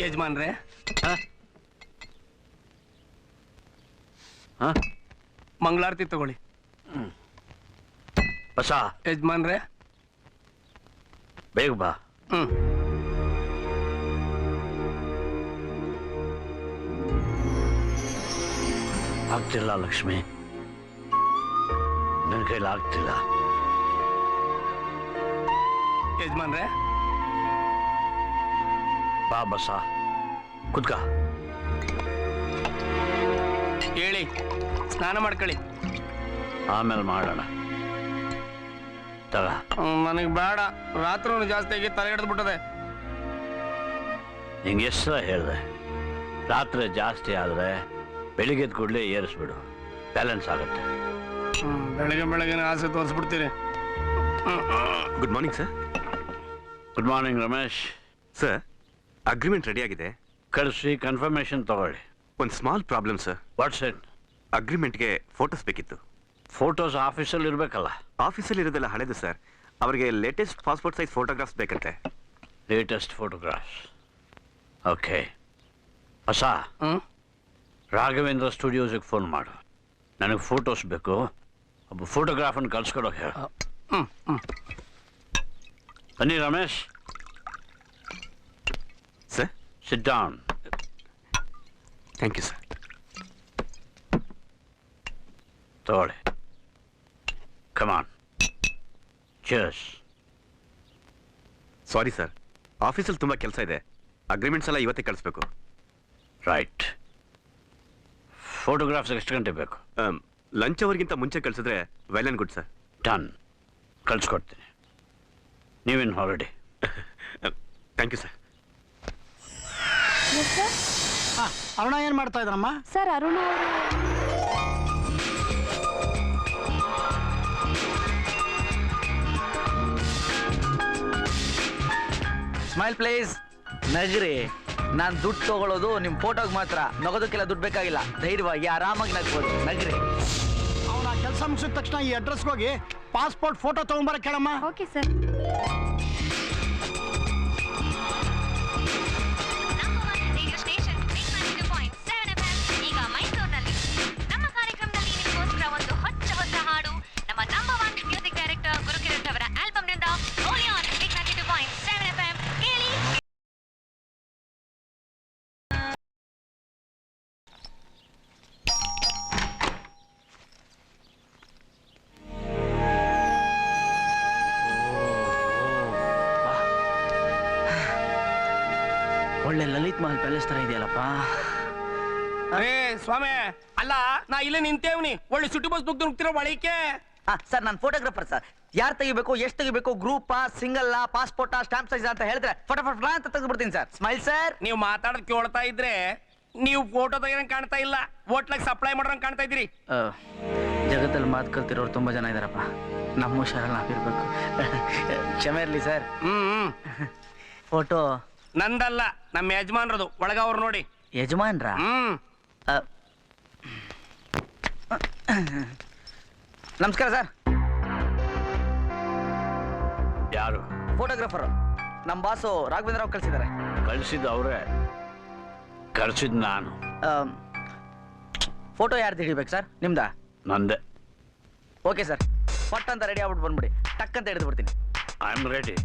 ಯಜಮಾನ್ರೆ ಮಂಗಳಾರತಿ ತಗೊಳ್ಳಿ. ಬಸ ಯಜಮಾನ್ರೆ ಬೇಗ ಬಾ. ಆಗ್ತಿಲ್ಲ ಲಕ್ಷ್ಮಿ, ನನ್ನ ಕೈಲಿ ಆಗ್ತಿಲ್ಲ. ಯಜಮಾನ್ರೆ ಬಾ ಬಸ, ಕುತ್ಕ. ಹೇಳಿ, ಸ್ನಾನ ಮಾಡ್ಕೊಳ್ಳಿ. ಆಮೇಲೆ ಮಾಡೋಣ. ತಗ. ನನಗೆ ಬೇಡ, ರಾತ್ರಿ ಜಾಸ್ತಿ ಆಗಿ ತಲೆ ಹಿಡಿದ್ಬಿಟ್ಟದೆ. ನಿಂಗೆ ಎಷ್ಟು ಸಲ ಹೇಳಿದೆ, ರಾತ್ರಿ ಜಾಸ್ತಿ ಆದರೆ ಬೆಳಿಗ್ಗೆದ ಕೂಡಲೇ ಏರಿಸ್ಬಿಡು, ಬ್ಯಾಲೆನ್ಸ್ ಆಗುತ್ತೆ. ಬೆಳಗ್ಗೆ ಬೆಳಗ್ಗೆ ಆಸೆ ತೋರಿಸ್ಬಿಡ್ತೀರಿ. Good morning sir. Good morning Ramesh. Sir, agreement ready ಆಗಿದೆ, ಕಳಿಸಿ ಕನ್ಫರ್ಮೇಶನ್ ತಗೊಳ್ಳಿ. ಒಂದು small problem sir. What's it? ಅಗ್ರಿಮೆಂಟ್ಗೆ ಫೋಟೋಸ್ ಬೇಕಿತ್ತು. ಫೋಟೋಸ್ ಆಫೀಸಲ್ಲಿ ಇರಬೇಕಲ್ಲ? ಆಫೀಸಲ್ಲಿ ಇರೋದೆಲ್ಲ ಹಳೇದು ಸರ್. ಅವರಿಗೆ ಲೇಟೆಸ್ಟ್ ಪಾಸ್ಪೋರ್ಟ್ ಸೈಜ್ ಫೋಟೋಗ್ರಾಫ್ಸ್ ಬೇಕಂತೆ. Latest photographs? ಓಕೆ. ಹೊಸ ರಾಘವೇಂದ್ರ ಸ್ಟುಡಿಯೋಸಿಗೆ ಫೋನ್ ಮಾಡು, ನನಗೆ ಫೋಟೋಸ್ ಬೇಕು. ಒಬ್ಬ ಫೋಟೋಗ್ರಾಫರ್ನ ಕಳ್ಸ್ಕೊಡೋಕೆ ಹೇಳು. ಬನ್ನಿ Ramesh. Sir, sit down. Thank you sir. ತಗೊಳ್ಳಿ. ಕಮಾನ್. ಚೀರ್ಸ್. ಸಾರಿ ಸರ್, ಆಫೀಸಲ್ಲಿ ತುಂಬ ಕೆಲಸ ಇದೆ. ಅಗ್ರಿಮೆಂಟ್ಸ್ ಎಲ್ಲ ಇವತ್ತೇ ಕಳಿಸ್ಬೇಕು. ರೈಟ್. ಫೋಟೋಗ್ರಾಫ್ಸ್ ಎಷ್ಟು ಗಂಟೆ ಬೇಕು? ಲಂಚ್ ಅವರ್ಗಿಂತ ಮುಂಚೆ ಕಳಿಸಿದ್ರೆ well and good sir. Done, ಕಳಿಸ್ಕೊಡ್ತೀನಿ. ನೀವೇನು ಹೊರಡಿ. Thank you sir. ಅರುಣ ಏನು ಮಾಡ್ತಾ ಇದ್ರಮ್ಮ? ಸರ್, ಅರುಣ ಸ್ಮೈಲ್ ಪ್ಲೀಸ್. ನಗ್ರಿ. ನಾನು ದುಡ್ಡು ತಗೊಳ್ಳೋದು ನಿಮ್ಮ ಫೋಟೋಗೆ ಮಾತ್ರ, ನಗೋದಕ್ಕೆಲ್ಲ ದುಡ್ಡು ಬೇಕಾಗಿಲ್ಲ. ಧೈರ್ಯವಾಗಿ ಆರಾಮಾಗಿ ನಗ್ಬೋದು. ನಗ್ರಿ. ಅವನ ಕೆಲಸ ಮುಗಿಸಿದ ತಕ್ಷಣ ಈ ಅಡ್ರೆಸ್ಗೆ ಹೋಗಿ ಪಾಸ್ಪೋರ್ಟ್ ಫೋಟೋ ತಗೊಂಬರ ಕೇಳಮ್ಮ. Okay sir. ಈಗ ಮೈಸೂರಿನಲ್ಲಿ ನಮ್ಮ ಕಾರ್ಯಕ್ರಮದಲ್ಲಿ ನಿಮಗೋಸ್ಕರ ಒಂದು ಹೊಸ ಹಾಡು ನಮ್ಮ ನಂಬರ್ 1 ಮ್ಯೂಸಿಕ್ ಡೈರೆಕ್ಟರ್ ಗುರುಕಿರಣ್ ಅವರ ಆಲ್ಬಮ್ನಿಂದ ಓನ್ಲಿ ಆನ್ 92.7 FM ಕೇಳಿ. ಒಳ್ಳೆ ಲಲಿತ್ ಮಹಲ್ ಪ್ಯಾಲೇಸ್ ತರ ಇದೆಯಲ್ಲಪ್ಪ. ಅರೇ ಸ್ವಾಮಿ, ಅಲ್ಲ ನಾ ಇಲ್ಲೇ ನಿಂತೇವ್ನಿ. ಒಳ್ಳೆ ಸಿಟಿ ಬಸ್ ದುಗ್ದು ನುಗ್ತಿರೋ ಬಳಿಕೆ. ಸರ್, ನಾನು ಫೋಟೋಗ್ರಾಫರ್ ಸರ್. ಯಾರು ತೆಗಿಬೇಕು, ಎಷ್ಟು ತೆಗಿಬೇಕು, ಗ್ರೂಪಾ, ಸಿಂಗಲ್, ಪಾಸ್ಪೋರ್ಟಾ, ಸ್ಟಾಂಪ್ ಸೈಜ್ ಅಂತ ಹೇಳಿದ್ರೆ ಫಟಾಫಟ್ ಅಂತ ತೆಗೆದ್ಬಿಡ್ತೀನಿ ಸರ್. Smile sir. ನೀವು ಮಾತಾಡೋದ್ ಕೇಳ್ತಾ ಇದ್ರೆ ನೀವು ಫೋಟೋ ತೆಗಿಯಂಗ್ ಕಾಣ್ತಾ ಇಲ್ಲ, ಹೋಟ್ಲಾಗ ಸಪ್ಲೈ ಮಾಡೋಂಗ್ ಕಾಣ್ತಾ ಇದ್ರಿ. ಜಗತ್ತಲ್ಲಿ ಮಾತು ಕಲ್ತಿರೋರು ತುಂಬಾ ಜನ ಇದಾರಪ್ಪ. ನಮ್ಮ ಹುಷಾರಲ್ಲಿ ನಾವಿರ್ಬೇಕು. ಕ್ಷಮೆ ಇರ್ಲಿ ಸರ್. ಫೋಟೋ ನಂದಲ್ಲ, ನಮ್ಮ ಯಜಮಾನ್ರದು. ಒಳಗ ಅವ್ರು ನೋಡಿ. ಯಜಮಾನ್ರ? ನಮಸ್ಕಾರ ಸರ್. ಯಾರು? ಫೋಟೋಗ್ರಾಫರ್. ನಮ್ಮ ಬಾಸು ರಾಘವೇಂದ್ರ ಅವ್ರು ಕಳಿಸಿದ್ದಾರೆ. ಕಳಿಸಿದ್ದು ಅವರೇ, ಕಳಿಸಿದ್ದು ನಾನು. ಫೋಟೋ ಯಾರು ತೆಗಿಬೇಕು ಸರ್? ನಿಮ್ದಾ? ನಂದೆ. ಓಕೆ ಸರ್, ಪಟ್ ಅಂತ ರೆಡಿ ಆಗ್ಬಿಟ್ಟು ಬಂದ್ಬಿಡಿ. ಟಕ್ ಅಂತ ಹಿಡಿದು ಬಿಡ್ತೀನಿ. I am ready.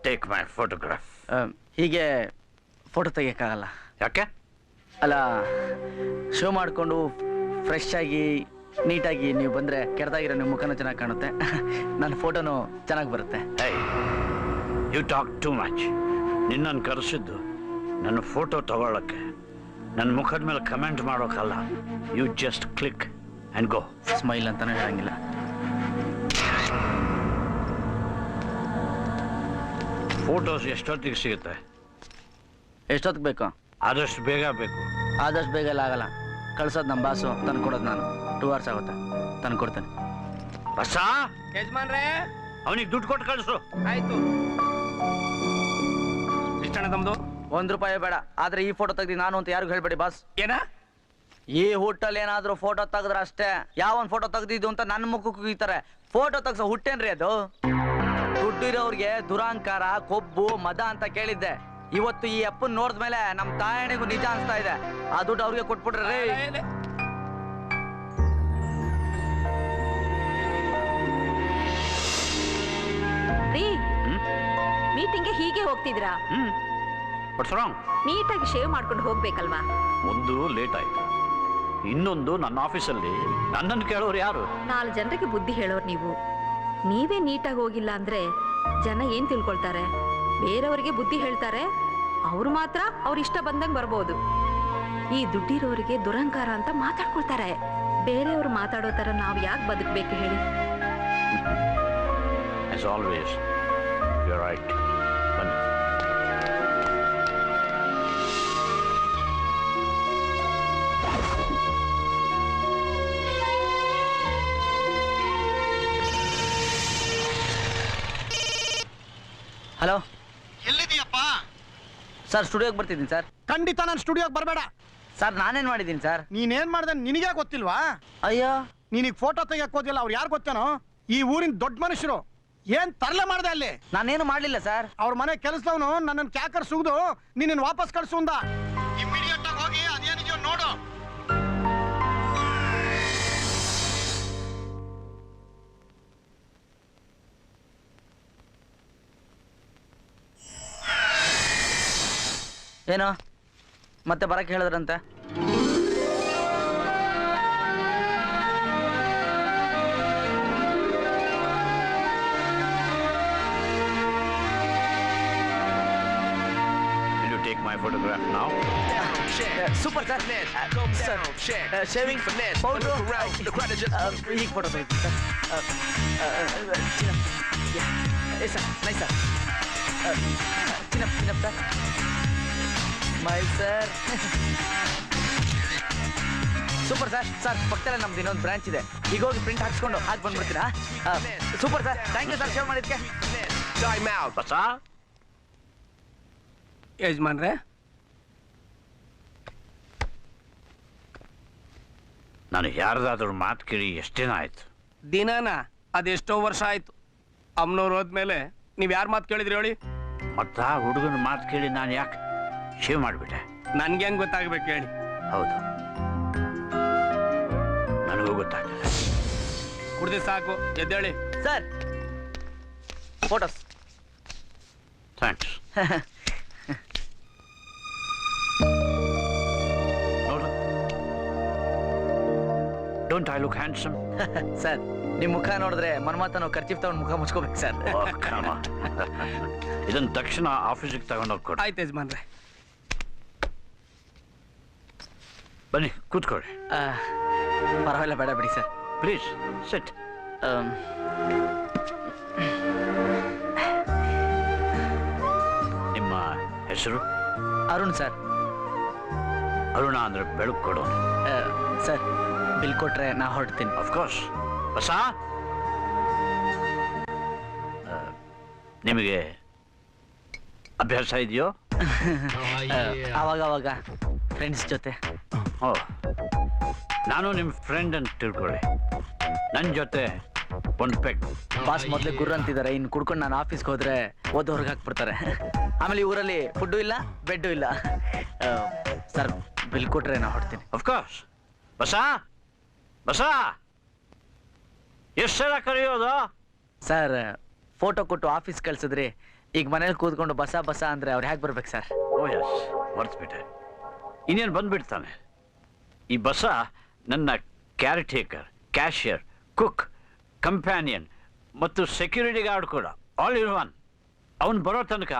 Take my photograph. ಹೀಗೆ ಫೋಟೋ ತೆಗಿಯೋಕ್ಕಾಗಲ್ಲ. ಯಾಕೆ? ಅಲ್ಲ, ಶೋ ಮಾಡಿಕೊಂಡು ಫ್ರೆಶ್ ಆಗಿ ನೀಟಾಗಿ ನೀವು ಬಂದರೆ ಕೆಡ್ದಾಗಿರೋ ನಿಮ್ಮ ಮುಖನೂ ಚೆನ್ನಾಗಿ ಕಾಣುತ್ತೆ, ನನ್ನ ಫೋಟೋನು ಚೆನ್ನಾಗಿ ಬರುತ್ತೆ. You talk too much. ನಿನ್ನನ್ನು ಕರೆಸಿದ್ದು ನನ್ನ ಫೋಟೋ ತಗೊಳ್ಳೋಕ್ಕೆ, ನನ್ನ ಮುಖದ ಮೇಲೆ ಕಮೆಂಟ್ ಮಾಡೋಕ್ಕಲ್ಲ. You just click and go. Smile ಅಂತಾನೆ ಹೇಳಂಗಿಲ್ಲ. ಫೋಟೋಸ್ ಎಷ್ಟೊತ್ತಿಗೆ ಸಿಗುತ್ತೆ? ಎಷ್ಟೊತ್ತಿಗೆ ಬೇಕು? ಆದಷ್ಟು ಬೇಗ ಬೇಕು. ಆದಷ್ಟು ಬೇಗ ಎಲ್ಲ ಆಗಲ್ಲ. ಕಳ್ಸೋದು ನಮ್ಮ ಬಾಸು, ತಂದು ಕೊಡೋದು ನಾನು. 2 hours ಆಗುತ್ತೆ, ತಂದು ಕೊಡ್ತೇನೆ. ಬಸ, ಯಜಮಾನ್ರೆ ಅವನಿಗೆ ದುಡ್ಡು ಕೊಟ್ಟು ಕಳಿಸು. ಆಯ್ತು. ಎಷ್ಟಣ್ಣ ತಮ್ದು? ₹1 ಬೇಡ, ಆದ್ರೆ ಈ ಫೋಟೋ ತೆಗ್ದು ನಾನು ಅಂತ ಯಾರಿಗೂ ಹೇಳ್ಬೇಡಿ ಬಾಸ್. ಏನ? ಈ ಹುಟ್ಟಲ್ಲಿ ಏನಾದ್ರೂ ಫೋಟೋ ತೆಗೆದ್ರೆ ಅಷ್ಟೇ. ಯಾವನ್ ಫೋಟೋ ತೆಗ್ದಿದ್ದು ಅಂತ ನನ್ನ ಮುಖಕ್ಕೆ ಕುಯ್ತಾರೆ. ಫೋಟೋ ತೆಗ್ಸೋ ಹುಟ್ಟೇನ್ರಿ ಅದು? ದುಡ್ಡು ಇರೋರ್ಗೆ ದುರಾಂಕಾರ ಕೊಬ್ಬು ಮದ ಅಂತ ಕೇಳಿದ್ದೆ. ಇವತ್ತು ಈ ಅಪ್ಪನ್ ನೋಡಿದ್ಮೇಲೆ ನಮ್ ತಾಯಣಿಗೂ ನಿಜ ಅನ್ಸ್ತಾ ಇದೆ. ಆ ದುಡ್ಡು ಅವ್ರಿಗೆ ಕೊಟ್ಬಿಟ್ರೆ ರೀ. ರೀ ಮೀಟಿಂಗ್ಗೆ ಹೀಗೆ ಹೋಗ್ತಿದ್ರಾ? What's wrong? ನೀಟಾಗಿ ಶೇವ್ ಮಾಡ್ಕೊಂಡು ಹೋಗ್ಬೇಕಲ್ವಾ? ಒಂದು ಲೇಟ್ ಆಯ್ತು, ಇನ್ನೊಂದು ನನ್ನ ಆಫೀಸಲ್ಲಿ ನನ್ನನ್ನು ಕೇಳೋರು ಯಾರು? 4 ಜನರಿಗೆ ಬುದ್ಧಿ ಹೇಳೋರು ನೀವು. ನೀವೇ ನೀಟಾಗಿ ಹೋಗಿಲ್ಲ ಅಂದ್ರೆ ಜನ ಏನ್ ತಿಳ್ಕೊಳ್ತಾರೆ? ಬೇರೆಯವರಿಗೆ ಬುದ್ಧಿ ಹೇಳ್ತಾರೆ, ಅವ್ರು ಮಾತ್ರ ಅವ್ರ ಇಷ್ಟ ಬಂದಂಗ್ ಬರ್ಬೋದು. ಈ ದುಡ್ಡಿರೋರಿಗೆ ದುರಂಕಾರ ಅಂತ ಮಾತಾಡ್ಕೊಳ್ತಾರೆ. ಬೇರೆಯವ್ರು ಮಾತಾಡೋ ತರ ನಾವ್ ಯಾಕೆ ಬದುಕ್ಬೇಕು ಹೇಳಿ? As always, you're right. ಬನ್ನಿ. ಹಲೋ ಎಲ್ಲಿದೀಯಪ್ಪ? ಸರ್, ಸ್ಟುಡಿಯೋಗೆ ಬರ್ತಿದ್ದೀನಿ ಸರ್. ಖಂಡಿತ ನಾನು ಸ್ಟುಡಿಯೋಗೆ ಬರಬೇಡ. ಸರ್, ನಾನೇನ್ ಮಾಡಿದ್ದೀನಿ ಸರ್? ನೀನೇನ್ ಮಾಡ್ದೆ ನಿನಗೆ ಗೊತ್ತಿಲ್ವಾ? ಅಯ್ಯೋ, ನೀನಿಗ್ ಫೋಟೋ ತೆಗಿಯಕ್ ಹೋದಿಲ್ಲ, ಅವ್ರು ಯಾರು ಗೊತ್ತೇನೋ? ಈ ಊರಿನ ದೊಡ್ಡ ಮನುಷ್ಯರು. ಏನ್ ತರಲೆ ಮಾಡ್ದೆ ಅಲ್ಲಿ? ನಾನೇನು ಮಾಡ್ಲಿಲ್ಲ ಸರ್. ಅವ್ರ ಮನೆ ಕೆಲಸದವನು ನನ್ನನ್ನು ಕ್ಯಾಕರ್ ಸುಗ್ದು ನಿನ್ನ ವಾಪಸ್ ಕಳ್ಸು ಅಂದ. ಇಮಿಡಿಯೇಟ್ ಆಗಿ ಹೋಗಿ ಅದೇನಿದೆಯೋ ನೋಡು. ಏನೋ ಮತ್ತೆ ಬರಕ್ಕೆ ಹೇಳಿದ್ರಂತೆ? Will you take my photograph now? Super sir. Shaving powder ಈಗ ಫೋಟೋ ತೆಗಿತೀನಿ sir. Nice sir. Chin up sir. Smile sir. Super sir. Sir, ಪಕ್ಕದಲ್ಲೇ ನಮ್ದು ಇನ್ನೊಂದು ಬ್ರಾಂಚ್ ಇದೆ. ಈಗ ಹೋಗಿ ಪ್ರಿಂಟ್ ಹಾಕ್ಸ್ಕೊಂಡು ಹಾಕಿ ಬಂದ್ಬಿಡ್ತೀರಾ? Super sir, thank you sir shave ಮಾಡಿದ್ಕೆ. ಬಸ, ಯಜಮಾನ್ರೆ, ನಾನು ಯಾರ್ದಾದ್ರೂ ಮಾತು ಕೇಳಿ ಎಷ್ಟೇನ ಆಯ್ತು? ದಿನಾನ ಅದೆಷ್ಟೋ ವರ್ಷ ಆಯ್ತು. ಅಮ್ಮನವ್ರು ಹೋದ್ಮೇಲೆ ನೀವ್ ಯಾರ ಮಾತು ಕೇಳಿದ್ರಿ ಹೇಳಿ? ಮತ್ತ ಹುಡುಗನ ಮಾತು ಕೇಳಿ ನಾನು ಯಾಕೆ ಶೇವ್ ಮಾಡಿಬಿಟ್ಟೆ? ನನ್ಗೆ ಹೆಂಗ್ ಗೊತ್ತಾಗ್ಬೇಕು ಹೇಳಿ? ಹೌದು, ನನಗೂ ಗೊತ್ತಾಗ್ತದೆ. ಕುಡ್ದಿ ಸಾಕು, ಎದ್ದೇಳಿ. Sir, photos. ಥ್ಯಾಂಕ್ಸ್. ನೋಡು, don't I look handsome? Sir, ನಿಮ್ ಮುಖ ನೋಡಿದ್ರೆ ಮನ್ಮಾತನೋ ಖರ್ಚಿಪ್ ತಗೊಂಡು ಮುಖ ಮುಚ್ಕೋಬೇಕು ಸರ್. ಇದನ್ನ ತಕ್ಷಣ ಆಫೀಸಿಗೆ ತಗೊಂಡೋಗಿ ಕೊಡಿ. ಆಯ್ತು ಯಜಮಾನ್ರೆ. ಬನ್ನಿ, ಕೂತ್ಕೊಳ್ಳಿ. ಪರವಾಗಿಲ್ಲ, ಬೇಡ ಬಿಡಿ ಸರ್. Please sit. ನಿಮ್ಮ ಹೆಸರು? ಅರುಣ್ ಸರ್. ಅರುಣ ಅಂದ್ರೆ ಬೆಳಕು ಕೊಡೋನು. ಸರ್, ಬಿಲ್ ಕೊಟ್ರೆ ನಾ ಹೊರಡ್ತೀನಿ. ಅಫ್ಕೋರ್ಸ್. ಬಸ, ನಿಮಗೆ ಅಭ್ಯಾಸ ಇದೆಯೋ? ಅವಾಗ ಫ್ರೆಂಡ್ಸ್ ಜೊತೆ. ಓ, ನಾನು ನಿಮ್ಮ ಫ್ರೆಂಡ್ ಅಂತ ತಿಳ್ಕೊಳ್ಳಿ. ನನ್ನ ಜೊತೆ ಒಂದು ಪೆಗ್. ಬಾಸ್ ಮೊದಲೇ ಗುರು ಅಂತಿದ್ದಾರೆ. ಇನ್ನು ಕುಡ್ಕೊಂಡು ನಾನು ಆಫೀಸ್ಗೆ ಹೋದ್ರೆ ಓದೋರ್ಗೆ ಹಾಕ್ಬಿಡ್ತಾರೆ. ಆಮೇಲೆ ಈ ಊರಲ್ಲಿ ಫುಡ್ಡು ಇಲ್ಲ, ಬೆಡ್ಡು ಇಲ್ಲ. ಸರ್, ಬಿಲ್ ಕೊಟ್ರೆ ನಾ ಹೊರಡ್ತೀನಿ. ಅಫ್ಕೋರ್ಸ್. ಬಸ, ಬಸ, ಎಷ್ಟು ಸಲ ಕರೆಯೋದು? ಸರ್, ಫೋಟೋ ಕೊಟ್ಟು ಆಫೀಸ್ ಕಳ್ಸಿದ್ರಿ. ಈಗ ಮನೇಲಿ ಕೂತ್ಕೊಂಡು ಬಸ ಬಸ ಅಂದ್ರೆ ಅವ್ರು ಹೇಗೆ ಬರ್ಬೇಕು ಸರ್? ಓ ಎಸ್, ಮರ್ತ್ಬಿಟ್ಟೆ. ಇನ್ನೇನು ಬಂದ್ಬಿಡ್ತಾನೆ. ಈ ಬಸ ನನ್ನ ಕ್ಯಾರಿಟೇಕರ್, ಕ್ಯಾಶಿಯರ್, ಕುಕ್, ಕಂಪ್ಯಾನಿಯನ್ ಮತ್ತು ಸೆಕ್ಯೂರಿಟಿ ಗಾರ್ಡ್ ಕೂಡ, ಆಲ್ ಇನ್ ಒನ್. ಅವನು ಬರೋ ತನಕ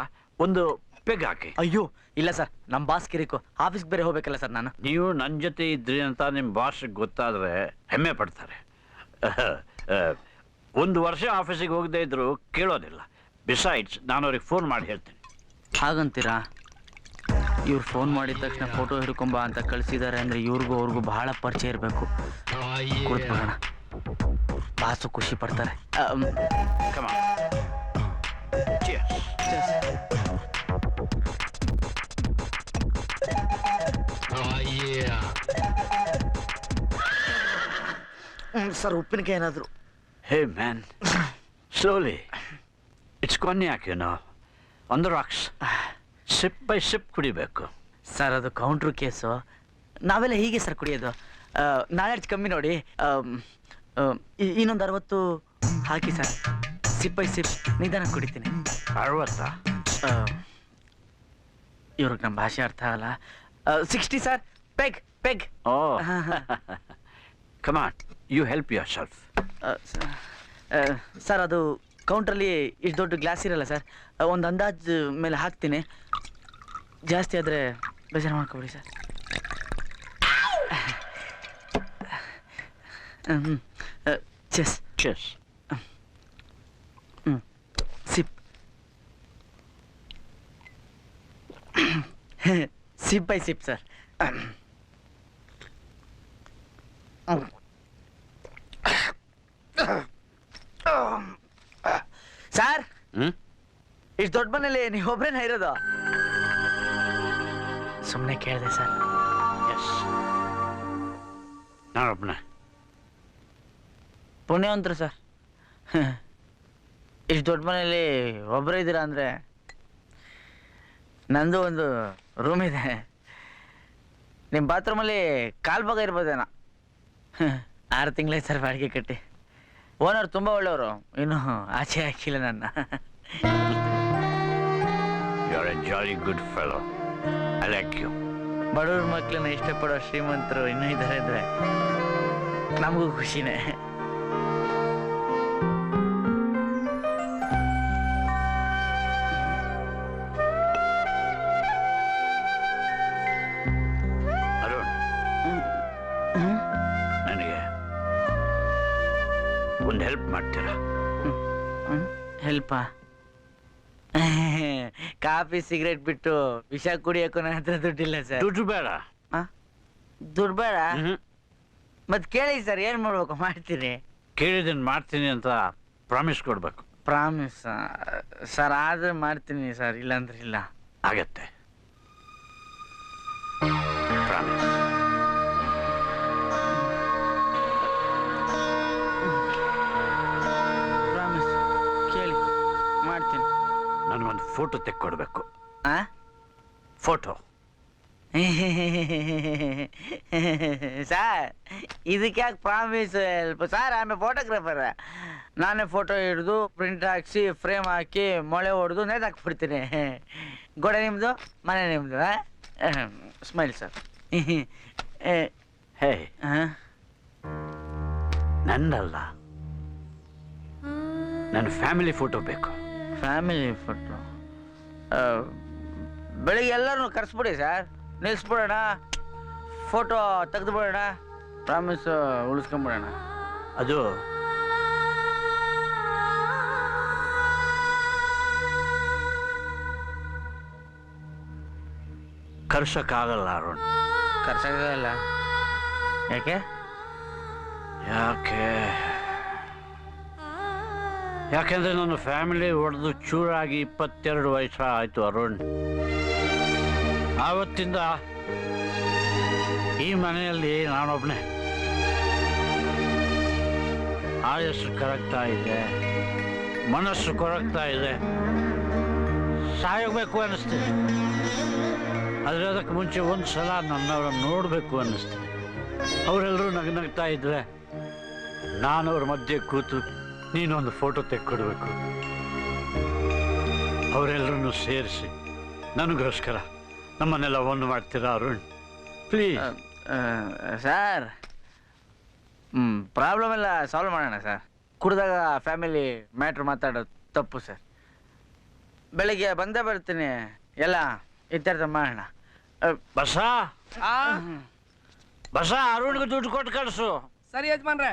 ಒಂದು ಪೆಗ್ ಹಾಕಿ. ಅಯ್ಯೋ ಇಲ್ಲ ಸರ್, ನಮ್ಮ ಬಾಸ್ ಕಿರಿಕು, ಆಫೀಸ್ಗೆ ಬೇರೆ ಹೋಗ್ಬೇಕಲ್ಲ ಸರ್ ನಾನು. ನೀವು ನನ್ನ ಜೊತೆ ಇದ್ರಿ ಅಂತ ನಿಮ್ಮ ಬಾಸ್ಗೆ ಗೊತ್ತಾದರೆ ಹೆಮ್ಮೆ ಪಡ್ತಾರೆ. 1 ವರ್ಷ ಆಫೀಸಿಗೆ ಹೋಗದೆ ಇದ್ರು ಕೇಳೋದಿಲ್ಲ. ಬಿಸೈಡ್ಸ್, ನಾನು ಅವ್ರಿಗೆ ಫೋನ್ ಮಾಡಿ ಹೇಳ್ತೀನಿ. ಹಾಗಂತೀರಾ? ಇವ್ರು ಫೋನ್ ಮಾಡಿದ ತಕ್ಷಣ ಫೋಟೋ ಹಿಡ್ಕೊಂಬ ಅಂತ ಕಳಿಸಿದ್ದಾರೆ ಅಂದರೆ ಇವ್ರಿಗೂ ಅವ್ರಿಗೂ ಬಹಳ ಪರಿಚಯ ಇರಬೇಕು. ಕುಡಿದ್ಬಿಡೋಣ, ಬಾಸು ಖುಷಿ ಪಡ್ತಾರೆ. Come on. Cheers. ಸರ್, ಉಪ್ಪಿನಕಾಯಿ ಏನಾದ್ರು? Hey man, slowly. It's cognac ಏನೋ on the rocks. Sip by sip ಕುಡಿಬೇಕು. ಸರ್ ಅದು ಕೌಂಟ್ರು ಕೇಸು, ನಾವೆಲ್ಲ ಹೀಗೆ ಸರ್ ಕುಡಿಯೋದು. ನಾಳೆ ಕಮ್ಮಿ ನೋಡಿ, ಇನ್ನೊಂದು 60 ಹಾಕಿ ಸರ್. ಸಿಪ್ ಬೈ ಸಿಪ್ ನಿಧಾನ ಕುಡಿತೀನಿ. 60? ಇವ್ರಿಗೆ ನಮ್ಮ ಭಾಷೆ ಅರ್ಥ ಆಗಲ್ಲ. 60 sir. Peg peg. Oh come on, you help yourself. Sir ಅದು ಕೌಂಟ್ರಲ್ಲಿ ಇಷ್ಟು ದೊಡ್ಡ ಗ್ಲಾಸ್ ಇರಲ್ಲ ಸರ್, ಒಂದು ಅಂದಾಜು ಮೇಲೆ ಹಾಕ್ತೀನಿ. ಜಾಸ್ತಿ ಆದರೆ ಬೇಜಾರು ಮಾಡ್ಕೊಬಿಡಿ sir. Chess chess. SIP SIP by SIP sir. Sir ಇಷ್ಟು ದೊಡ್ಡ ಮನೇಲಿ ನೀವು ಒಬ್ರೇನ ಇರೋದು? ಸುಮ್ಮನೆ ಕೇಳಿದೆ ಸರ್. ಎಸ್, ನಾನೊಬ್ಬನೇ. ಪುಣ್ಯವಂತರು ಸರ್. ಇಷ್ಟು ದೊಡ್ಡ ಮನೇಲಿ ಒಬ್ಬರೇ ಇದ್ದೀರಾ ಅಂದರೆ. ನಂದು ಒಂದು ರೂಮ್ ಇದೆ, ನಿಮ್ಮ ಬಾತ್ರೂಮಲ್ಲಿ ಕಾಲು ಭಾಗ ಇರ್ಬೋದೇನೋ. 6 ತಿಂಗಳೇ ಸರ್ ಬಾಡಿಗೆ ಕಟ್ಟಿ. ಓನರ್ ತುಂಬ ಒಳ್ಳೆಯವರು, ಇನ್ನೂ ಆಚೆ ಹಾಕಿಲ್ಲ ನನ್ನ. You are a jolly good fellow, I like you. ಬಡವ್ರ ಮಕ್ಕಳನ್ನ ಇಷ್ಟಪಡೋ ಶ್ರೀಮಂತರು ಇನ್ನೂ ಇದ್ದಾರೆ ಅಂದರೆ ನಮಗೂ ಖುಷಿನೇ. ಅರುಣ್, ನನಗೆ ಒಂದು ಹೆಲ್ಪ್ ಮಾಡ್ತೀರಾ? ಹೆಲ್ಪಾ? ಕಾಫಿ ಸಿಗರೇಟ್ ಬಿಟ್ಟು ವಿಷ ಕುಡಿಯೋಕ್ಕೂ ನನ್ನ ಹತ್ರ ದುಡ್ಡಿಲ್ಲ ಸರ್. ದುಡ್ಡು ಬೇಡ. ದುಡ್ಡು ಬೇಡ? ಮತ್ತೆ ಕೇಳಿ ಸರ್, ಏನು ಮಾಡ್ಬೇಕು ಮಾಡ್ತೀನಿ. ಕೇಳಿದನ್ ಮಾಡ್ತೀನಿ ಅಂತ ಪ್ರಾಮಿಸ್ ಕೊಡ್ಬೇಕು. ಪ್ರಾಮಿಸ್ ಸರ್, ಆದ್ರೆ ಮಾಡ್ತೀನಿ ಸರ್, ಇಲ್ಲಾಂದ್ರೆ ಇಲ್ಲ. ಆಗತ್ತೆ, ಪ್ರಾಮಿಸ್. ಪ್ರಾಮಿಸ್ ಕೇಳಿ ಮಾಡ್ತೀನಿ. ನನಗೊಂದು ಫೋಟೋ ತೆಕ್ಕೊಡ್ಬೇಕು. ಆ ಫೋಟೋ. ಸರ್ ಇದಕ್ಕೆ ಯಾಕೆ ಪ್ರಾಮಿಸ್ ಹೆಲ್ಪ್ ಸರ್? ಆಮೇಲೆ ಫೋಟೋಗ್ರಾಫರ್, ನಾನೇ ಫೋಟೋ ಹಿಡಿದು ಪ್ರಿಂಟ್ ಹಾಕ್ಸಿ ಫ್ರೇಮ್ ಹಾಕಿ ಮೊಳೆ ಹೊಡೆದು ನೇತಾಕ್ಬಿಡ್ತೀನಿ. ಗೋಡೆ ನಿಮ್ಮದು, ಮನೆ ನಿಮ್ಮದು. Smile sir. ಹೇ, ನಂದಲ್ಲ, ನನ್ನ ಫ್ಯಾಮಿಲಿ ಫೋಟೋ ಬೇಕು. ಫ್ಯಾಮಿಲಿ ಫೋಟೋ ಬೆಳಿಗ್ಗೆ ಎಲ್ಲರೂ ಕರೆಸ್ಬಿಡಿ ಸರ್, ನಿಲ್ಲಿಸ್ಬಿಡೋಣ, ಫೋಟೋ ತೆಗೆದುಬಿಡೋಣ, ಪ್ರಾಮಿಸ್ ಉಳಿಸ್ಕೊಂಬಿಡೋಣ. ಅದು ಕರ್ಸಕ್ಕಾಗಲ್ಲ ಅರುಣ್. ಕರ್ಸಕ್ಕಾಗಲ್ಲ? ಯಾಕೆ? ಯಾಕೆಂದ್ರೆ ನನ್ನ ಫ್ಯಾಮಿಲಿ ಹೊಡೆದು ಚೂರಾಗಿ 22 ವರ್ಷ ಆಯ್ತು ಅರುಣ್. ಆವತ್ತಿಂದ ಈ ಮನೆಯಲ್ಲಿ ನಾನೊಬ್ಬನೇ. ಆಯಸ್ಸು ಕರಗ್ತಾ ಇದೆ, ಮನಸ್ಸು ಕೊರಗ್ತಾ ಇದೆ, ಸಾಯಬೇಕು ಅನ್ನಿಸ್ತಿದೆ. ಆದರೆ ಅದಕ್ಕೆ ಮುಂಚೆ ಒಂದು ಸಲ ನನ್ನವ್ರನ್ನ ನೋಡಬೇಕು ಅನ್ನಿಸ್ತಿದೆ. ಅವರೆಲ್ಲರೂ ನಗ್ನಗ್ತಾ ಇದ್ರೆ ನಾನು ಅವ್ರ ಮಧ್ಯೆ ಕೂತು ನೀನೊಂದು ಫೋಟೋ ತೆಕ್ಕೊಡ್ಬೇಕು. ಅವರೆಲ್ಲರನ್ನು ಸೇರಿಸಿ ನನಗೋಸ್ಕರ ನಮ್ಮನ್ನೆಲ್ಲ ಒಂದು ಮಾಡ್ತೀರಾ ಅರುಣ್? ಪ್ಲೀಸ್. ಸರ್ ಪ್ರಾಬ್ಲಮ್ ಎಲ್ಲ ಸಾಲ್ವ್ ಮಾಡೋಣ ಸರ್. ಕುಡ್ದಾಗ ಫ್ಯಾಮಿಲಿ ಮ್ಯಾಟ್ರ್ ಮಾತಾಡೋದು ತಪ್ಪು ಸರ್. ಬೆಳಿಗ್ಗೆ ಬಂದೇ ಬರ್ತೀನಿ, ಎಲ್ಲ ಇತ್ಯರ್ಥ ಮಾಡೋಣ. ಬಸ ಬಸ, ಅರುಣ್ಗೆ ದುಡ್ಡು ಕೊಟ್ಟು ಕಳಿಸು. ಸರಿ ಯಜಮಾನ್ರೆ.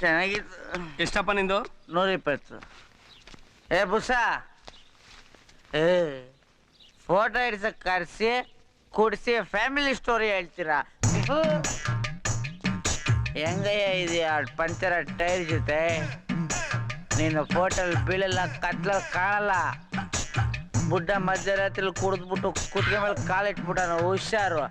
ಚೆನ್ನಾಗಿತ್ತು. ಎಷ್ಟಪ್ಪ ನಿಂದು? 120. ಏ ಬುಸ, ಫೋಟೋ ಹಿಡ್ಸಕ್ ಕರೆಸಿ ಕುಡಿಸಿ ಫ್ಯಾಮಿಲಿ ಸ್ಟೋರಿ ಹೇಳ್ತೀರಾ? ಹೆಂಗಯ್ಯ ಇದೆಯಾ ಪಂಚರ ಟೈರ್ ಜೊತೆ? ನೀನು ಫೋಟೋಲ್ ಬೀಳಲ್ಲ, ಕತ್ಲ ಕಾಣಲ್ಲ. ಬುಡ್ಡ ಮಧ್ಯರಾತ್ರಿ ಕುಡಿದ್ಬಿಟ್ಟು ಕುತ್ತಿಗೆ ಮೇಲೆ ಕಾಲಿಟ್ಬಿಟ್ಟ, ಹುಷಾರು.